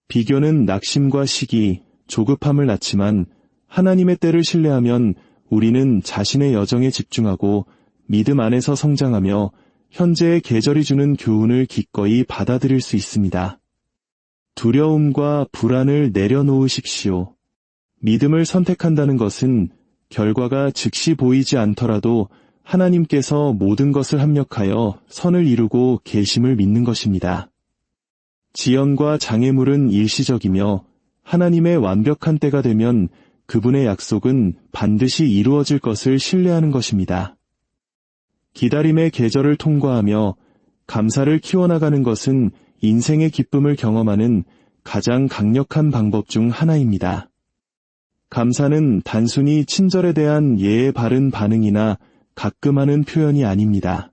비교는 낙심과 시기, 조급함을 낳지만 하나님의 때를 신뢰하면 우리는 자신의 여정에 집중하고 믿음 안에서 성장하며 현재의 계절이 주는 교훈을 기꺼이 받아들일 수 있습니다. 두려움과 불안을 내려놓으십시오. 믿음을 선택한다는 것은 결과가 즉시 보이지 않더라도 하나님께서 모든 것을 합력하여 선을 이루고 계심을 믿는 것입니다. 지연과 장애물은 일시적이며 하나님의 완벽한 때가 되면 그분의 약속은 반드시 이루어질 것을 신뢰하는 것입니다. 기다림의 계절을 통과하며 감사를 키워나가는 것은 인생의 기쁨을 경험하는 가장 강력한 방법 중 하나입니다. 감사는 단순히 친절에 대한 예의 바른 반응이나 가끔 하는 표현이 아닙니다.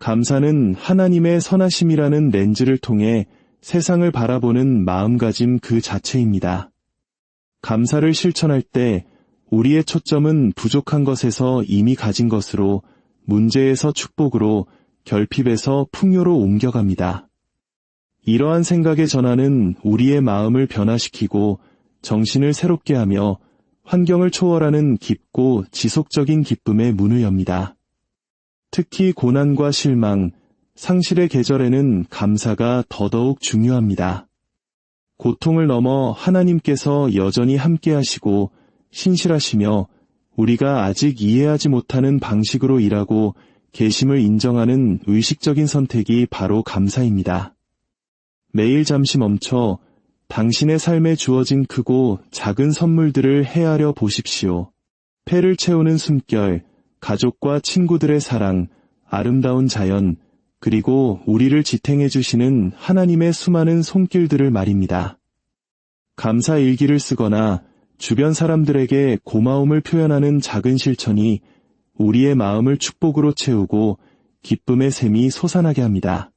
감사는 하나님의 선하심이라는 렌즈를 통해 세상을 바라보는 마음가짐 그 자체입니다. 감사를 실천할 때 우리의 초점은 부족한 것에서 이미 가진 것으로, 문제에서 축복으로, 결핍에서 풍요로 옮겨갑니다. 이러한 생각의 전환은 우리의 마음을 변화시키고 정신을 새롭게 하며 환경을 초월하는 깊고 지속적인 기쁨의 문을 엽니다. 특히 고난과 실망, 상실의 계절에는 감사가 더더욱 중요합니다. 고통을 넘어 하나님께서 여전히 함께하시고 신실하시며 우리가 아직 이해하지 못하는 방식으로 일하고 계심을 인정하는 의식적인 선택이 바로 감사입니다. 매일 잠시 멈춰 당신의 삶에 주어진 크고 작은 선물들을 헤아려 보십시오. 폐를 채우는 숨결, 가족과 친구들의 사랑, 아름다운 자연, 그리고 우리를 지탱해 주시는 하나님의 수많은 손길들을 말입니다. 감사 일기를 쓰거나 주변 사람들에게 고마움을 표현하는 작은 실천이 우리의 마음을 축복으로 채우고 기쁨의 샘이 솟아나게 합니다.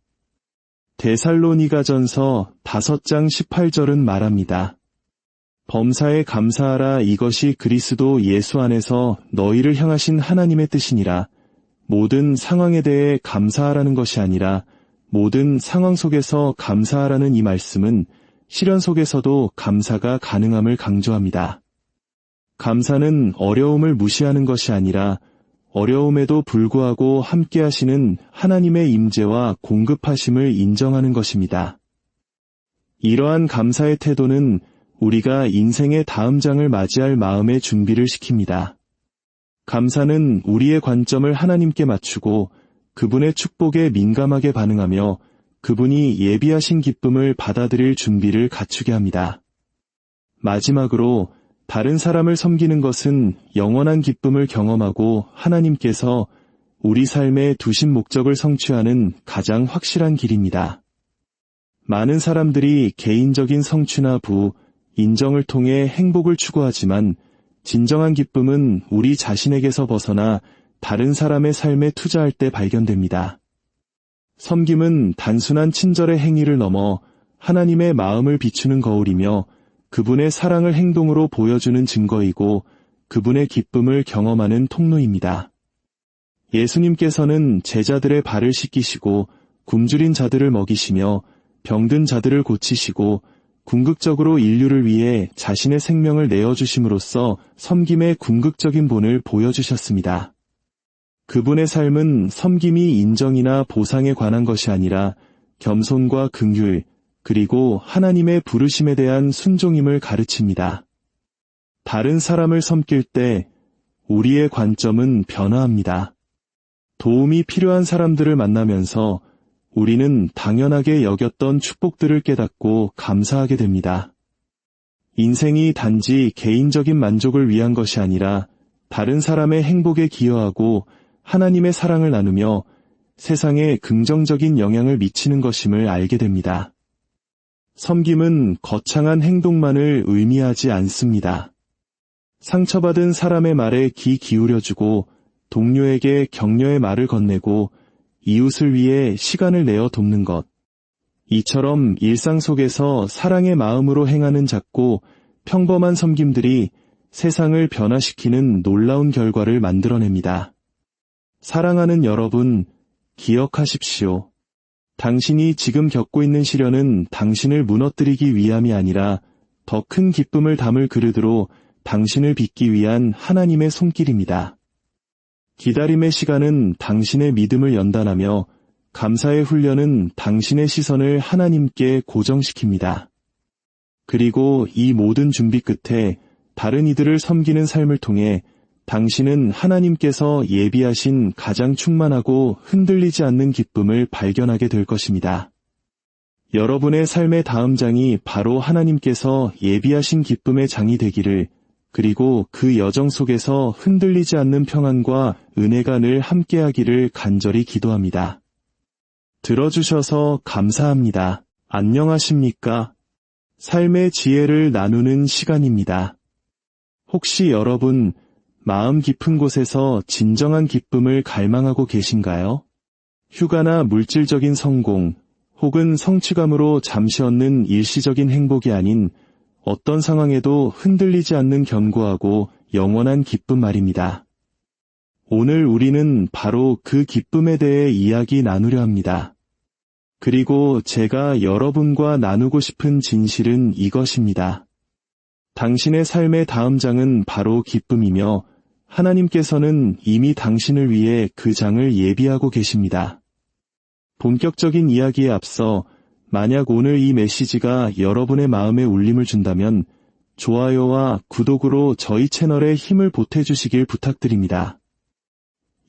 데살로니가전서 5장 18절은 말합니다. 범사에 감사하라. 이것이 그리스도 예수 안에서 너희를 향하신 하나님의 뜻이니라. 모든 상황에 대해 감사하라는 것이 아니라 모든 상황 속에서 감사하라는 이 말씀은 시련 속에서도 감사가 가능함을 강조합니다. 감사는 어려움을 무시하는 것이 아니라 어려움에도 불구하고 함께 하시는 하나님의 임재와 공급하심을 인정하는 것입니다. 이러한 감사의 태도는 우리가 인생의 다음 장을 맞이할 마음의 준비를 시킵니다. 감사는 우리의 관점을 하나님께 맞추고 그분의 축복에 민감하게 반응하며 그분이 예비하신 기쁨을 받아들일 준비를 갖추게 합니다. 마지막으로 다른 사람을 섬기는 것은 영원한 기쁨을 경험하고 하나님께서 우리 삶에 두신 목적을 성취하는 가장 확실한 길입니다. 많은 사람들이 개인적인 성취나 부, 인정을 통해 행복을 추구하지만 진정한 기쁨은 우리 자신에게서 벗어나 다른 사람의 삶에 투자할 때 발견됩니다. 섬김은 단순한 친절의 행위를 넘어 하나님의 마음을 비추는 거울이며 그분의 사랑을 행동으로 보여주는 증거이고 그분의 기쁨을 경험하는 통로입니다. 예수님께서는 제자들의 발을 씻기시고 굶주린 자들을 먹이시며 병든 자들을 고치시고 궁극적으로 인류를 위해 자신의 생명을 내어주심으로써 섬김의 궁극적인 본을 보여주셨습니다. 그분의 삶은 섬김이 인정이나 보상에 관한 것이 아니라 겸손과 긍휼, 그리고 하나님의 부르심에 대한 순종임을 가르칩니다. 다른 사람을 섬길 때 우리의 관점은 변화합니다. 도움이 필요한 사람들을 만나면서 우리는 당연하게 여겼던 축복들을 깨닫고 감사하게 됩니다. 인생이 단지 개인적인 만족을 위한 것이 아니라 다른 사람의 행복에 기여하고 하나님의 사랑을 나누며 세상에 긍정적인 영향을 미치는 것임을 알게 됩니다. 섬김은 거창한 행동만을 의미하지 않습니다. 상처받은 사람의 말에 귀 기울여주고 동료에게 격려의 말을 건네고 이웃을 위해 시간을 내어 돕는 것. 이처럼 일상 속에서 사랑의 마음으로 행하는 작고 평범한 섬김들이 세상을 변화시키는 놀라운 결과를 만들어냅니다. 사랑하는 여러분, 기억하십시오. 당신이 지금 겪고 있는 시련은 당신을 무너뜨리기 위함이 아니라 더 큰 기쁨을 담을 그릇으로 당신을 빚기 위한 하나님의 손길입니다. 기다림의 시간은 당신의 믿음을 연단하며 감사의 훈련은 당신의 시선을 하나님께 고정시킵니다. 그리고 이 모든 준비 끝에 다른 이들을 섬기는 삶을 통해 당신은 하나님께서 예비하신 가장 충만하고 흔들리지 않는 기쁨을 발견하게 될 것입니다. 여러분의 삶의 다음 장이 바로 하나님께서 예비하신 기쁨의 장이 되기를, 그리고 그 여정 속에서 흔들리지 않는 평안과 은혜가 늘 함께하기를 간절히 기도합니다. 들어주셔서 감사합니다. 안녕하십니까? 삶의 지혜를 나누는 시간입니다. 혹시 여러분, 마음 깊은 곳에서 진정한 기쁨을 갈망하고 계신가요? 휴가나 물질적인 성공, 혹은 성취감으로 잠시 얻는 일시적인 행복이 아닌 어떤 상황에도 흔들리지 않는 견고하고 영원한 기쁨 말입니다. 오늘 우리는 바로 그 기쁨에 대해 이야기 나누려 합니다. 그리고 제가 여러분과 나누고 싶은 진실은 이것입니다. 당신의 삶의 다음 장은 바로 기쁨이며 하나님께서는 이미 당신을 위해 그 장을 예비하고 계십니다. 본격적인 이야기에 앞서 만약 오늘 이 메시지가 여러분의 마음에 울림을 준다면 좋아요와 구독으로 저희 채널에 힘을 보태주시길 부탁드립니다.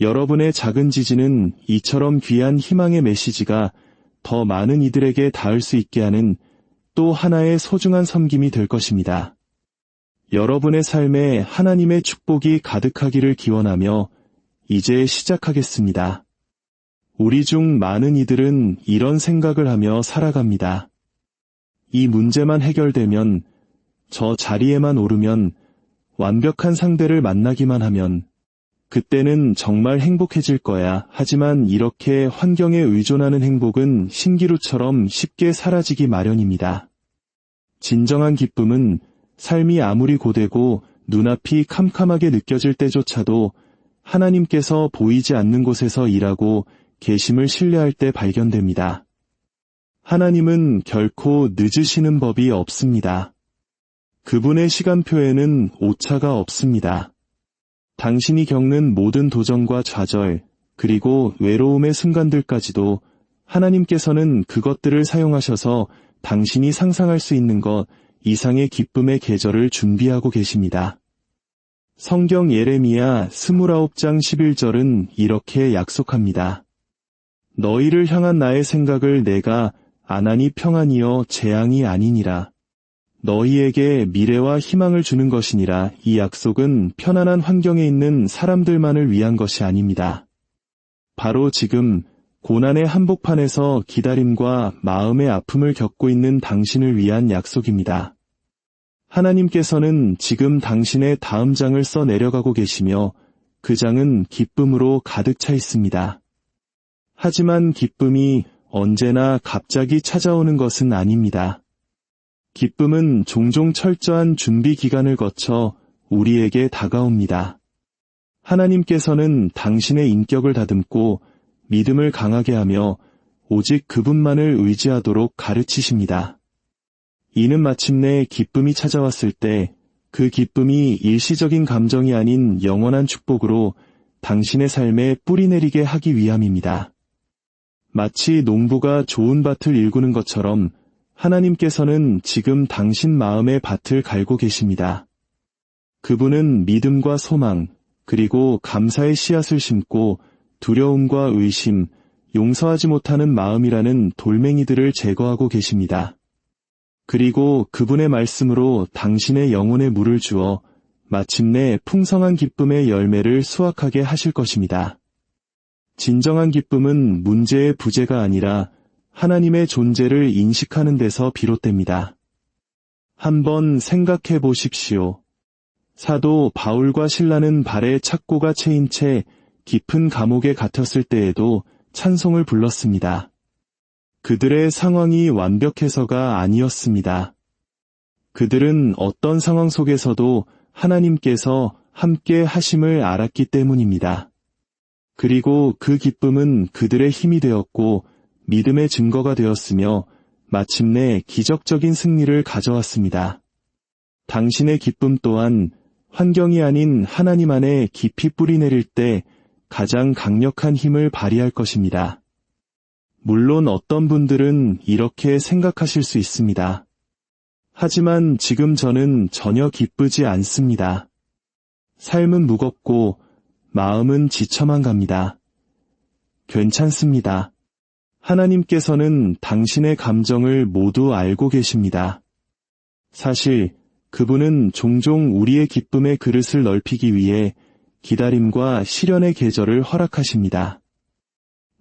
여러분의 작은 지지는 이처럼 귀한 희망의 메시지가 더 많은 이들에게 닿을 수 있게 하는 또 하나의 소중한 섬김이 될 것입니다. 여러분의 삶에 하나님의 축복이 가득하기를 기원하며 이제 시작하겠습니다. 우리 중 많은 이들은 이런 생각을 하며 살아갑니다. 이 문제만 해결되면, 저 자리에만 오르면, 완벽한 상대를 만나기만 하면, 그때는 정말 행복해질 거야. 하지만 이렇게 환경에 의존하는 행복은 신기루처럼 쉽게 사라지기 마련입니다. 진정한 기쁨은 삶이 아무리 고되고 눈앞이 캄캄하게 느껴질 때조차도 하나님께서 보이지 않는 곳에서 일하고 계심을 신뢰할 때 발견됩니다. 하나님은 결코 늦으시는 법이 없습니다. 그분의 시간표에는 오차가 없습니다. 당신이 겪는 모든 도전과 좌절, 그리고 외로움의 순간들까지도 하나님께서는 그것들을 사용하셔서 당신이 상상할 수 있는 것 이상의 기쁨의 계절을 준비하고 계십니다. 성경 예레미야 29장 11절은 이렇게 약속합니다. 너희를 향한 나의 생각을 내가 안하니 평안이여 재앙이 아니니라. 너희에게 미래와 희망을 주는 것이니라. 이 약속은 편안한 환경에 있는 사람들만을 위한 것이 아닙니다. 바로 지금 고난의 한복판에서 기다림과 마음의 아픔을 겪고 있는 당신을 위한 약속입니다. 하나님께서는 지금 당신의 다음 장을 써 내려가고 계시며 그 장은 기쁨으로 가득 차 있습니다. 하지만 기쁨이 언제나 갑자기 찾아오는 것은 아닙니다. 기쁨은 종종 철저한 준비 기간을 거쳐 우리에게 다가옵니다. 하나님께서는 당신의 인격을 다듬고 믿음을 강하게 하며 오직 그분만을 의지하도록 가르치십니다. 이는 마침내 기쁨이 찾아왔을 때 그 기쁨이 일시적인 감정이 아닌 영원한 축복으로 당신의 삶에 뿌리내리게 하기 위함입니다. 마치 농부가 좋은 밭을 일구는 것처럼 하나님께서는 지금 당신 마음의 밭을 갈고 계십니다. 그분은 믿음과 소망, 그리고 감사의 씨앗을 심고 두려움과 의심, 용서하지 못하는 마음이라는 돌멩이들을 제거하고 계십니다. 그리고 그분의 말씀으로 당신의 영혼에 물을 주어 마침내 풍성한 기쁨의 열매를 수확하게 하실 것입니다. 진정한 기쁨은 문제의 부재가 아니라 하나님의 존재를 인식하는 데서 비롯됩니다. 한번 생각해 보십시오. 사도 바울과 실라는 발에 착고가 채인 채 깊은 감옥에 갇혔을 때에도 찬송을 불렀습니다. 그들의 상황이 완벽해서가 아니었습니다. 그들은 어떤 상황 속에서도 하나님께서 함께 하심을 알았기 때문입니다. 그리고 그 기쁨은 그들의 힘이 되었고 믿음의 증거가 되었으며 마침내 기적적인 승리를 가져왔습니다. 당신의 기쁨 또한 환경이 아닌 하나님 안에 깊이 뿌리내릴 때 가장 강력한 힘을 발휘할 것입니다. 물론 어떤 분들은 이렇게 생각하실 수 있습니다. 하지만 지금 저는 전혀 기쁘지 않습니다. 삶은 무겁고 마음은 지쳐만 갑니다. 괜찮습니다. 하나님께서는 당신의 감정을 모두 알고 계십니다. 사실 그분은 종종 우리의 기쁨의 그릇을 넓히기 위해 기다림과 시련의 계절을 허락하십니다.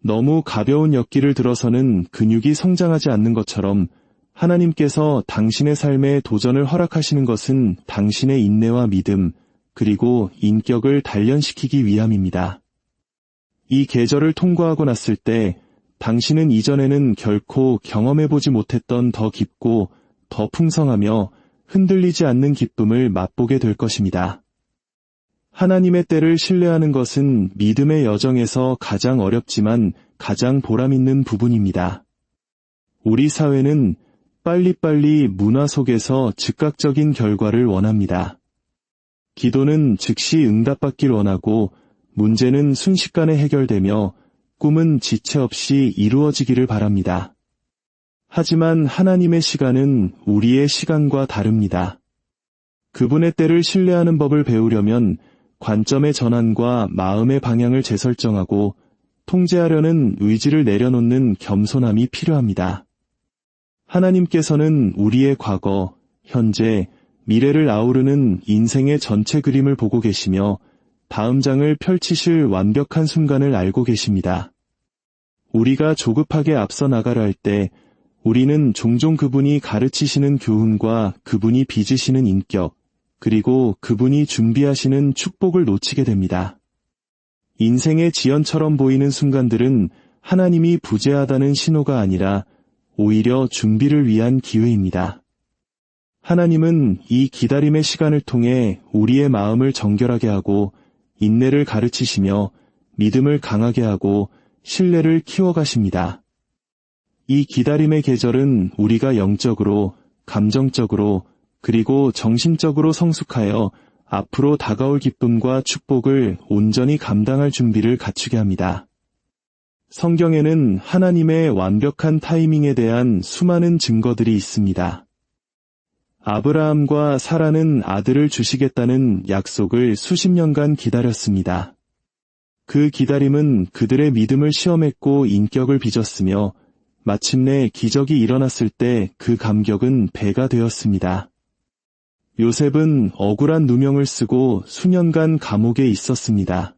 너무 가벼운 엿기를 들어서는 근육이 성장하지 않는 것처럼 하나님께서 당신의 삶에 도전을 허락하시는 것은 당신의 인내와 믿음, 그리고 인격을 단련시키기 위함입니다. 이 계절을 통과하고 났을 때 당신은 이전에는 결코 경험해보지 못했던 더 깊고 더 풍성하며 흔들리지 않는 기쁨을 맛보게 될 것입니다. 하나님의 때를 신뢰하는 것은 믿음의 여정에서 가장 어렵지만 가장 보람있는 부분입니다. 우리 사회는 빨리빨리 문화 속에서 즉각적인 결과를 원합니다. 기도는 즉시 응답받길 원하고 문제는 순식간에 해결되며 꿈은 지체 없이 이루어지기를 바랍니다. 하지만 하나님의 시간은 우리의 시간과 다릅니다. 그분의 때를 신뢰하는 법을 배우려면 관점의 전환과 마음의 방향을 재설정하고 통제하려는 의지를 내려놓는 겸손함이 필요합니다. 하나님께서는 우리의 과거, 현재, 미래를 아우르는 인생의 전체 그림을 보고 계시며 다음 장을 펼치실 완벽한 순간을 알고 계십니다. 우리가 조급하게 앞서 나가려 할 때 우리는 종종 그분이 가르치시는 교훈과 그분이 빚으시는 인격, 그리고 그분이 준비하시는 축복을 놓치게 됩니다. 인생의 지연처럼 보이는 순간들은 하나님이 부재하다는 신호가 아니라 오히려 준비를 위한 기회입니다. 하나님은 이 기다림의 시간을 통해 우리의 마음을 정결하게 하고 인내를 가르치시며 믿음을 강하게 하고 신뢰를 키워가십니다. 이 기다림의 계절은 우리가 영적으로, 감정적으로, 그리고 정신적으로 성숙하여 앞으로 다가올 기쁨과 축복을 온전히 감당할 준비를 갖추게 합니다. 성경에는 하나님의 완벽한 타이밍에 대한 수많은 증거들이 있습니다. 아브라함과 사라는 아들을 주시겠다는 약속을 수십 년간 기다렸습니다. 그 기다림은 그들의 믿음을 시험했고 인격을 빚었으며 마침내 기적이 일어났을 때 그 감격은 배가 되었습니다. 요셉은 억울한 누명을 쓰고 수년간 감옥에 있었습니다.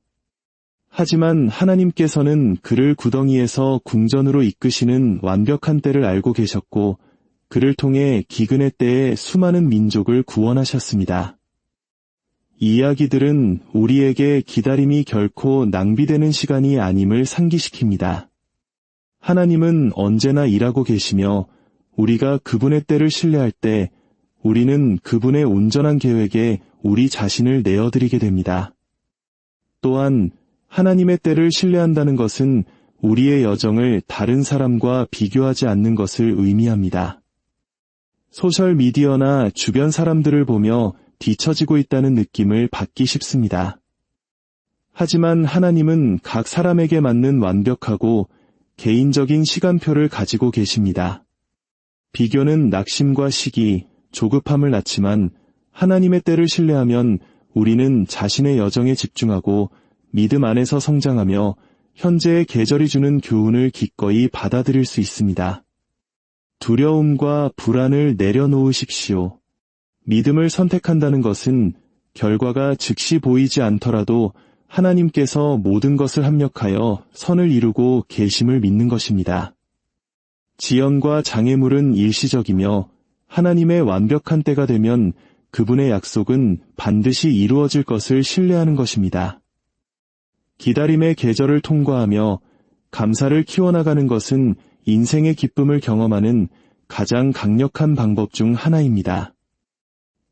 하지만 하나님께서는 그를 구덩이에서 궁전으로 이끄시는 완벽한 때를 알고 계셨고 그를 통해 기근의 때에 수많은 민족을 구원하셨습니다. 이 이야기들은 우리에게 기다림이 결코 낭비되는 시간이 아님을 상기시킵니다. 하나님은 언제나 일하고 계시며 우리가 그분의 때를 신뢰할 때 우리는 그분의 온전한 계획에 우리 자신을 내어드리게 됩니다. 또한 하나님의 때를 신뢰한다는 것은 우리의 여정을 다른 사람과 비교하지 않는 것을 의미합니다. 소셜미디어나 주변 사람들을 보며 뒤처지고 있다는 느낌을 받기 쉽습니다. 하지만 하나님은 각 사람에게 맞는 완벽하고 개인적인 시간표를 가지고 계십니다. 비교는 낙심과 시기, 조급함을 낳지만 하나님의 때를 신뢰하면 우리는 자신의 여정에 집중하고 믿음 안에서 성장하며 현재의 계절이 주는 교훈을 기꺼이 받아들일 수 있습니다. 두려움과 불안을 내려놓으십시오. 믿음을 선택한다는 것은 결과가 즉시 보이지 않더라도 하나님께서 모든 것을 합력하여 선을 이루고 계심을 믿는 것입니다. 지연과 장애물은 일시적이며 하나님의 완벽한 때가 되면 그분의 약속은 반드시 이루어질 것을 신뢰하는 것입니다. 기다림의 계절을 통과하며 감사를 키워나가는 것은 인생의 기쁨을 경험하는 가장 강력한 방법 중 하나입니다.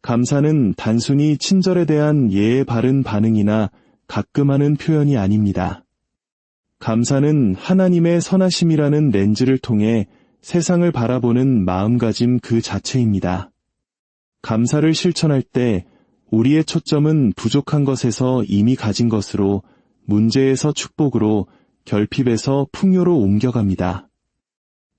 감사는 단순히 친절에 대한 예의 바른 반응이나 가끔 하는 표현이 아닙니다. 감사는 하나님의 선하심이라는 렌즈를 통해 세상을 바라보는 마음가짐 그 자체입니다. 감사를 실천할 때 우리의 초점은 부족한 것에서 이미 가진 것으로, 문제에서 축복으로, 결핍에서 풍요로 옮겨갑니다.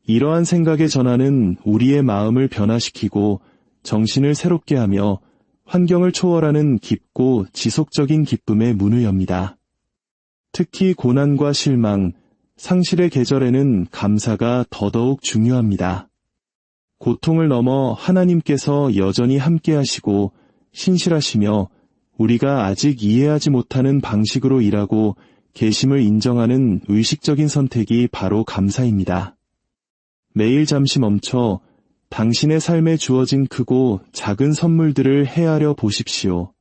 이러한 생각의 전환은 우리의 마음을 변화시키고 정신을 새롭게 하며 환경을 초월하는 깊고 지속적인 기쁨의 문을 엽니다. 특히 고난과 실망, 상실의 계절에는 감사가 더더욱 중요합니다. 고통을 넘어 하나님께서 여전히 함께하시고 신실하시며 우리가 아직 이해하지 못하는 방식으로 일하고 계심을 인정하는 의식적인 선택이 바로 감사입니다. 매일 잠시 멈춰 당신의 삶에 주어진 크고 작은 선물들을 헤아려 보십시오.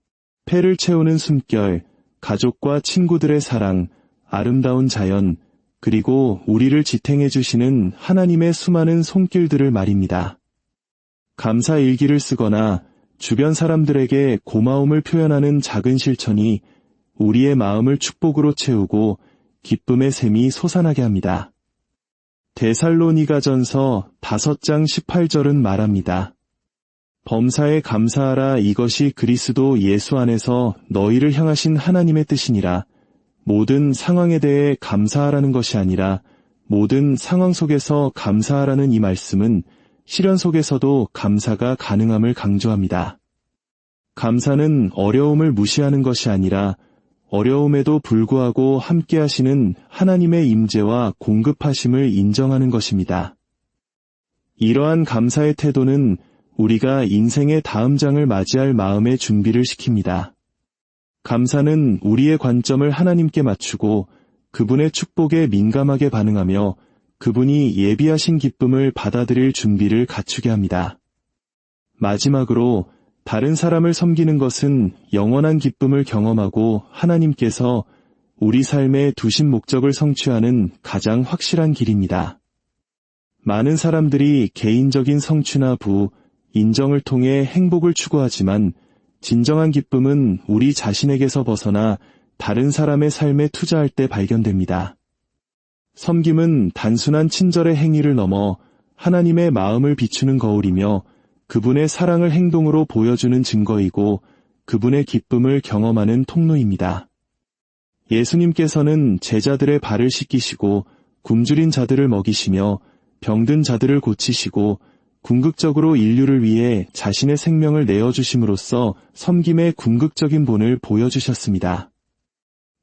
폐를 채우는 숨결, 가족과 친구들의 사랑, 아름다운 자연, 그리고 우리를 지탱해 주시는 하나님의 수많은 손길들을 말입니다. 감사 일기를 쓰거나 주변 사람들에게 고마움을 표현하는 작은 실천이 우리의 마음을 축복으로 채우고 기쁨의 샘이 솟아나게 합니다. 데살로니가전서 5장 18절은 말합니다. 범사에 감사하라. 이것이 그리스도 예수 안에서 너희를 향하신 하나님의 뜻이니라. 모든 상황에 대해 감사하라는 것이 아니라 모든 상황 속에서 감사하라는 이 말씀은 시련 속에서도 감사가 가능함을 강조합니다. 감사는 어려움을 무시하는 것이 아니라 어려움에도 불구하고 함께 하시는 하나님의 임재와 공급하심을 인정하는 것입니다. 이러한 감사의 태도는 우리가 인생의 다음 장을 맞이할 마음의 준비를 시킵니다. 감사는 우리의 관점을 하나님께 맞추고 그분의 축복에 민감하게 반응하며 그분이 예비하신 기쁨을 받아들일 준비를 갖추게 합니다. 마지막으로 다른 사람을 섬기는 것은 영원한 기쁨을 경험하고 하나님께서 우리 삶에 두신 목적을 성취하는 가장 확실한 길입니다. 많은 사람들이 개인적인 성취나 인정을 통해 행복을 추구하지만 진정한 기쁨은 우리 자신에게서 벗어나 다른 사람의 삶에 투자할 때 발견됩니다. 섬김은 단순한 친절의 행위를 넘어 하나님의 마음을 비추는 거울이며 그분의 사랑을 행동으로 보여주는 증거이고 그분의 기쁨을 경험하는 통로입니다. 예수님께서는 제자들의 발을 씻기시고 굶주린 자들을 먹이시며 병든 자들을 고치시고 궁극적으로 인류를 위해 자신의 생명을 내어주심으로써 섬김의 궁극적인 본을 보여주셨습니다.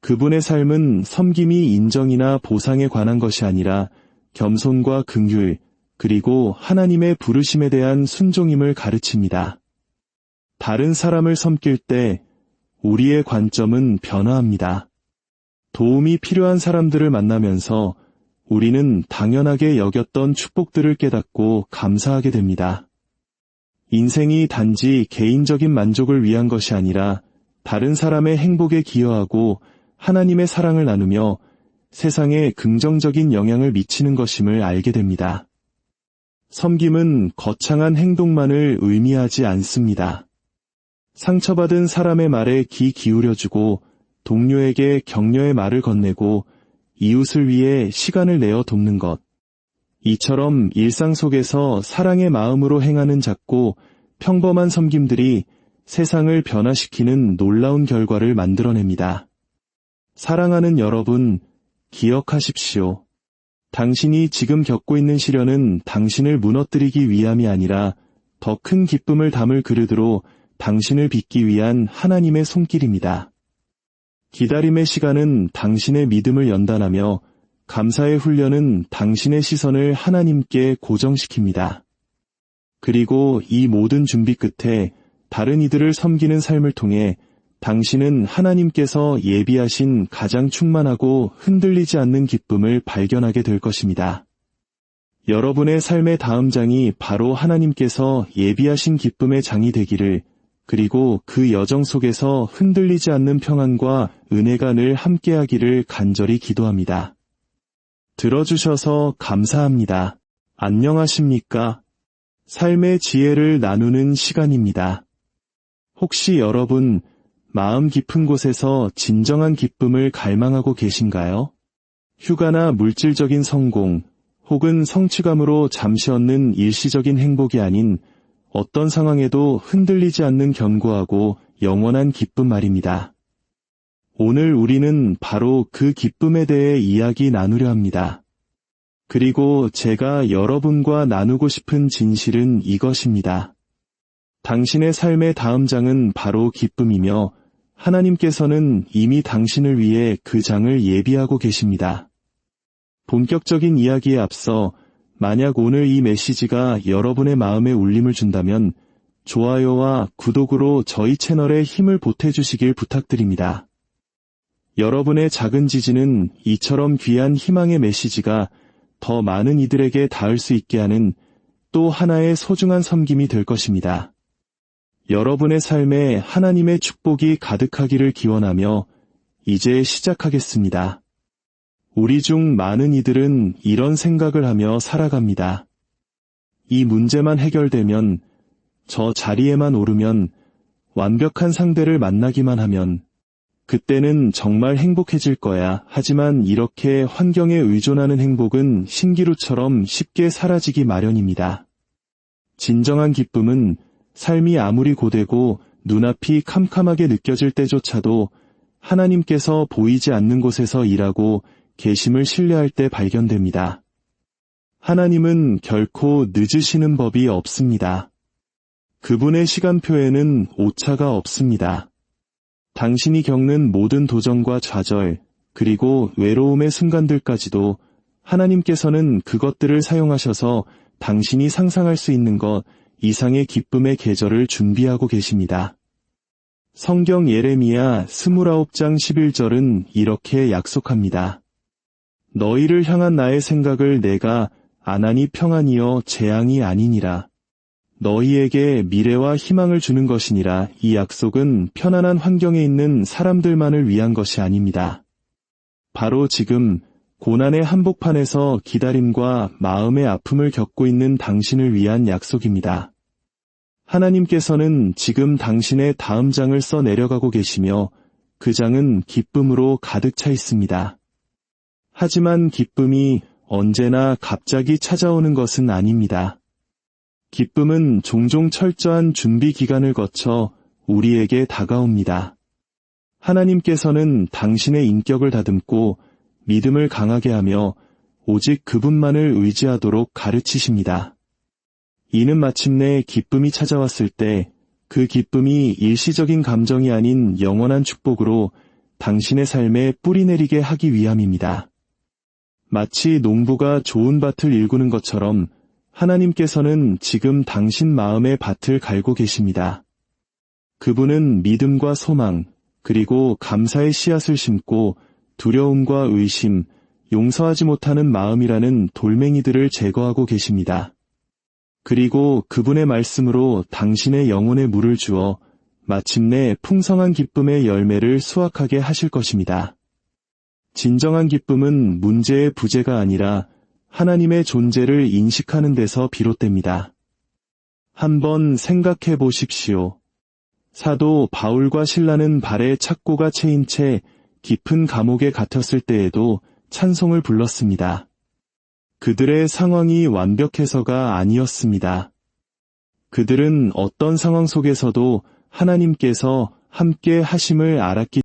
그분의 삶은 섬김이 인정이나 보상에 관한 것이 아니라 겸손과 긍휼, 그리고 하나님의 부르심에 대한 순종임을 가르칩니다. 다른 사람을 섬길 때 우리의 관점은 변화합니다. 도움이 필요한 사람들을 만나면서 우리는 당연하게 여겼던 축복들을 깨닫고 감사하게 됩니다. 인생이 단지 개인적인 만족을 위한 것이 아니라 다른 사람의 행복에 기여하고 하나님의 사랑을 나누며 세상에 긍정적인 영향을 미치는 것임을 알게 됩니다. 섬김은 거창한 행동만을 의미하지 않습니다. 상처받은 사람의 말에 귀 기울여주고 동료에게 격려의 말을 건네고 이웃을 위해 시간을 내어 돕는 것. 이처럼 일상 속에서 사랑의 마음으로 행하는 작고 평범한 섬김들이 세상을 변화시키는 놀라운 결과를 만들어냅니다. 사랑하는 여러분, 기억하십시오. 당신이 지금 겪고 있는 시련은 당신을 무너뜨리기 위함이 아니라 더 큰 기쁨을 담을 그릇으로 당신을 빚기 위한 하나님의 손길입니다. 기다림의 시간은 당신의 믿음을 연단하며 감사의 훈련은 당신의 시선을 하나님께 고정시킵니다. 그리고 이 모든 준비 끝에 다른 이들을 섬기는 삶을 통해 당신은 하나님께서 예비하신 가장 충만하고 흔들리지 않는 기쁨을 발견하게 될 것입니다. 여러분의 삶의 다음 장이 바로 하나님께서 예비하신 기쁨의 장이 되기를, 그리고 그 여정 속에서 흔들리지 않는 평안과 은혜가 늘 함께하기를 간절히 기도합니다. 들어주셔서 감사합니다. 안녕하십니까? 삶의 지혜를 나누는 시간입니다. 혹시 여러분, 마음 깊은 곳에서 진정한 기쁨을 갈망하고 계신가요? 휴가나 물질적인 성공, 혹은 성취감으로 잠시 얻는 일시적인 행복이 아닌 어떤 상황에도 흔들리지 않는 견고하고 영원한 기쁨 말입니다. 오늘 우리는 바로 그 기쁨에 대해 이야기 나누려 합니다. 그리고 제가 여러분과 나누고 싶은 진실은 이것입니다. 당신의 삶의 다음 장은 바로 기쁨이며 하나님께서는 이미 당신을 위해 그 장을 예비하고 계십니다. 본격적인 이야기에 앞서 만약 오늘 이 메시지가 여러분의 마음에 울림을 준다면 좋아요와 구독으로 저희 채널에 힘을 보태주시길 부탁드립니다. 여러분의 작은 지지는 이처럼 귀한 희망의 메시지가 더 많은 이들에게 닿을 수 있게 하는 또 하나의 소중한 섬김이 될 것입니다. 여러분의 삶에 하나님의 축복이 가득하기를 기원하며 이제 시작하겠습니다. 우리 중 많은 이들은 이런 생각을 하며 살아갑니다. 이 문제만 해결되면, 저 자리에만 오르면, 완벽한 상대를 만나기만 하면, 그때는 정말 행복해질 거야. 하지만 이렇게 환경에 의존하는 행복은 신기루처럼 쉽게 사라지기 마련입니다. 진정한 기쁨은 삶이 아무리 고되고 눈앞이 캄캄하게 느껴질 때조차도 하나님께서 보이지 않는 곳에서 일하고 계심을 신뢰할 때 발견됩니다. 하나님은 결코 늦으시는 법이 없습니다. 그분의 시간표에는 오차가 없습니다. 당신이 겪는 모든 도전과 좌절, 그리고 외로움의 순간들까지도 하나님께서는 그것들을 사용하셔서 당신이 상상할 수 있는 것 이상의 기쁨의 계절을 준비하고 계십니다. 성경 예레미야 29장 11절은 이렇게 약속합니다. 너희를 향한 나의 생각을 내가 안하니 평안이여 재앙이 아니니라. 너희에게 미래와 희망을 주는 것이니라. 이 약속은 편안한 환경에 있는 사람들만을 위한 것이 아닙니다. 바로 지금 고난의 한복판에서 기다림과 마음의 아픔을 겪고 있는 당신을 위한 약속입니다. 하나님께서는 지금 당신의 다음 장을 써 내려가고 계시며 그 장은 기쁨으로 가득 차 있습니다. 하지만 기쁨이 언제나 갑자기 찾아오는 것은 아닙니다. 기쁨은 종종 철저한 준비 기간을 거쳐 우리에게 다가옵니다. 하나님께서는 당신의 인격을 다듬고 믿음을 강하게 하며 오직 그분만을 의지하도록 가르치십니다. 이는 마침내 기쁨이 찾아왔을 때 그 기쁨이 일시적인 감정이 아닌 영원한 축복으로 당신의 삶에 뿌리내리게 하기 위함입니다. 마치 농부가 좋은 밭을 일구는 것처럼 하나님께서는 지금 당신 마음의 밭을 갈고 계십니다. 그분은 믿음과 소망, 그리고 감사의 씨앗을 심고 두려움과 의심, 용서하지 못하는 마음이라는 돌멩이들을 제거하고 계십니다. 그리고 그분의 말씀으로 당신의 영혼에 물을 주어 마침내 풍성한 기쁨의 열매를 수확하게 하실 것입니다. 진정한 기쁨은 문제의 부재가 아니라 하나님의 존재를 인식하는 데서 비롯됩니다. 한번 생각해 보십시오. 사도 바울과 실라는 발에 착고가 채인 채 깊은 감옥에 갇혔을 때에도 찬송을 불렀습니다. 그들의 상황이 완벽해서가 아니었습니다. 그들은 어떤 상황 속에서도 하나님께서 함께 하심을 알았기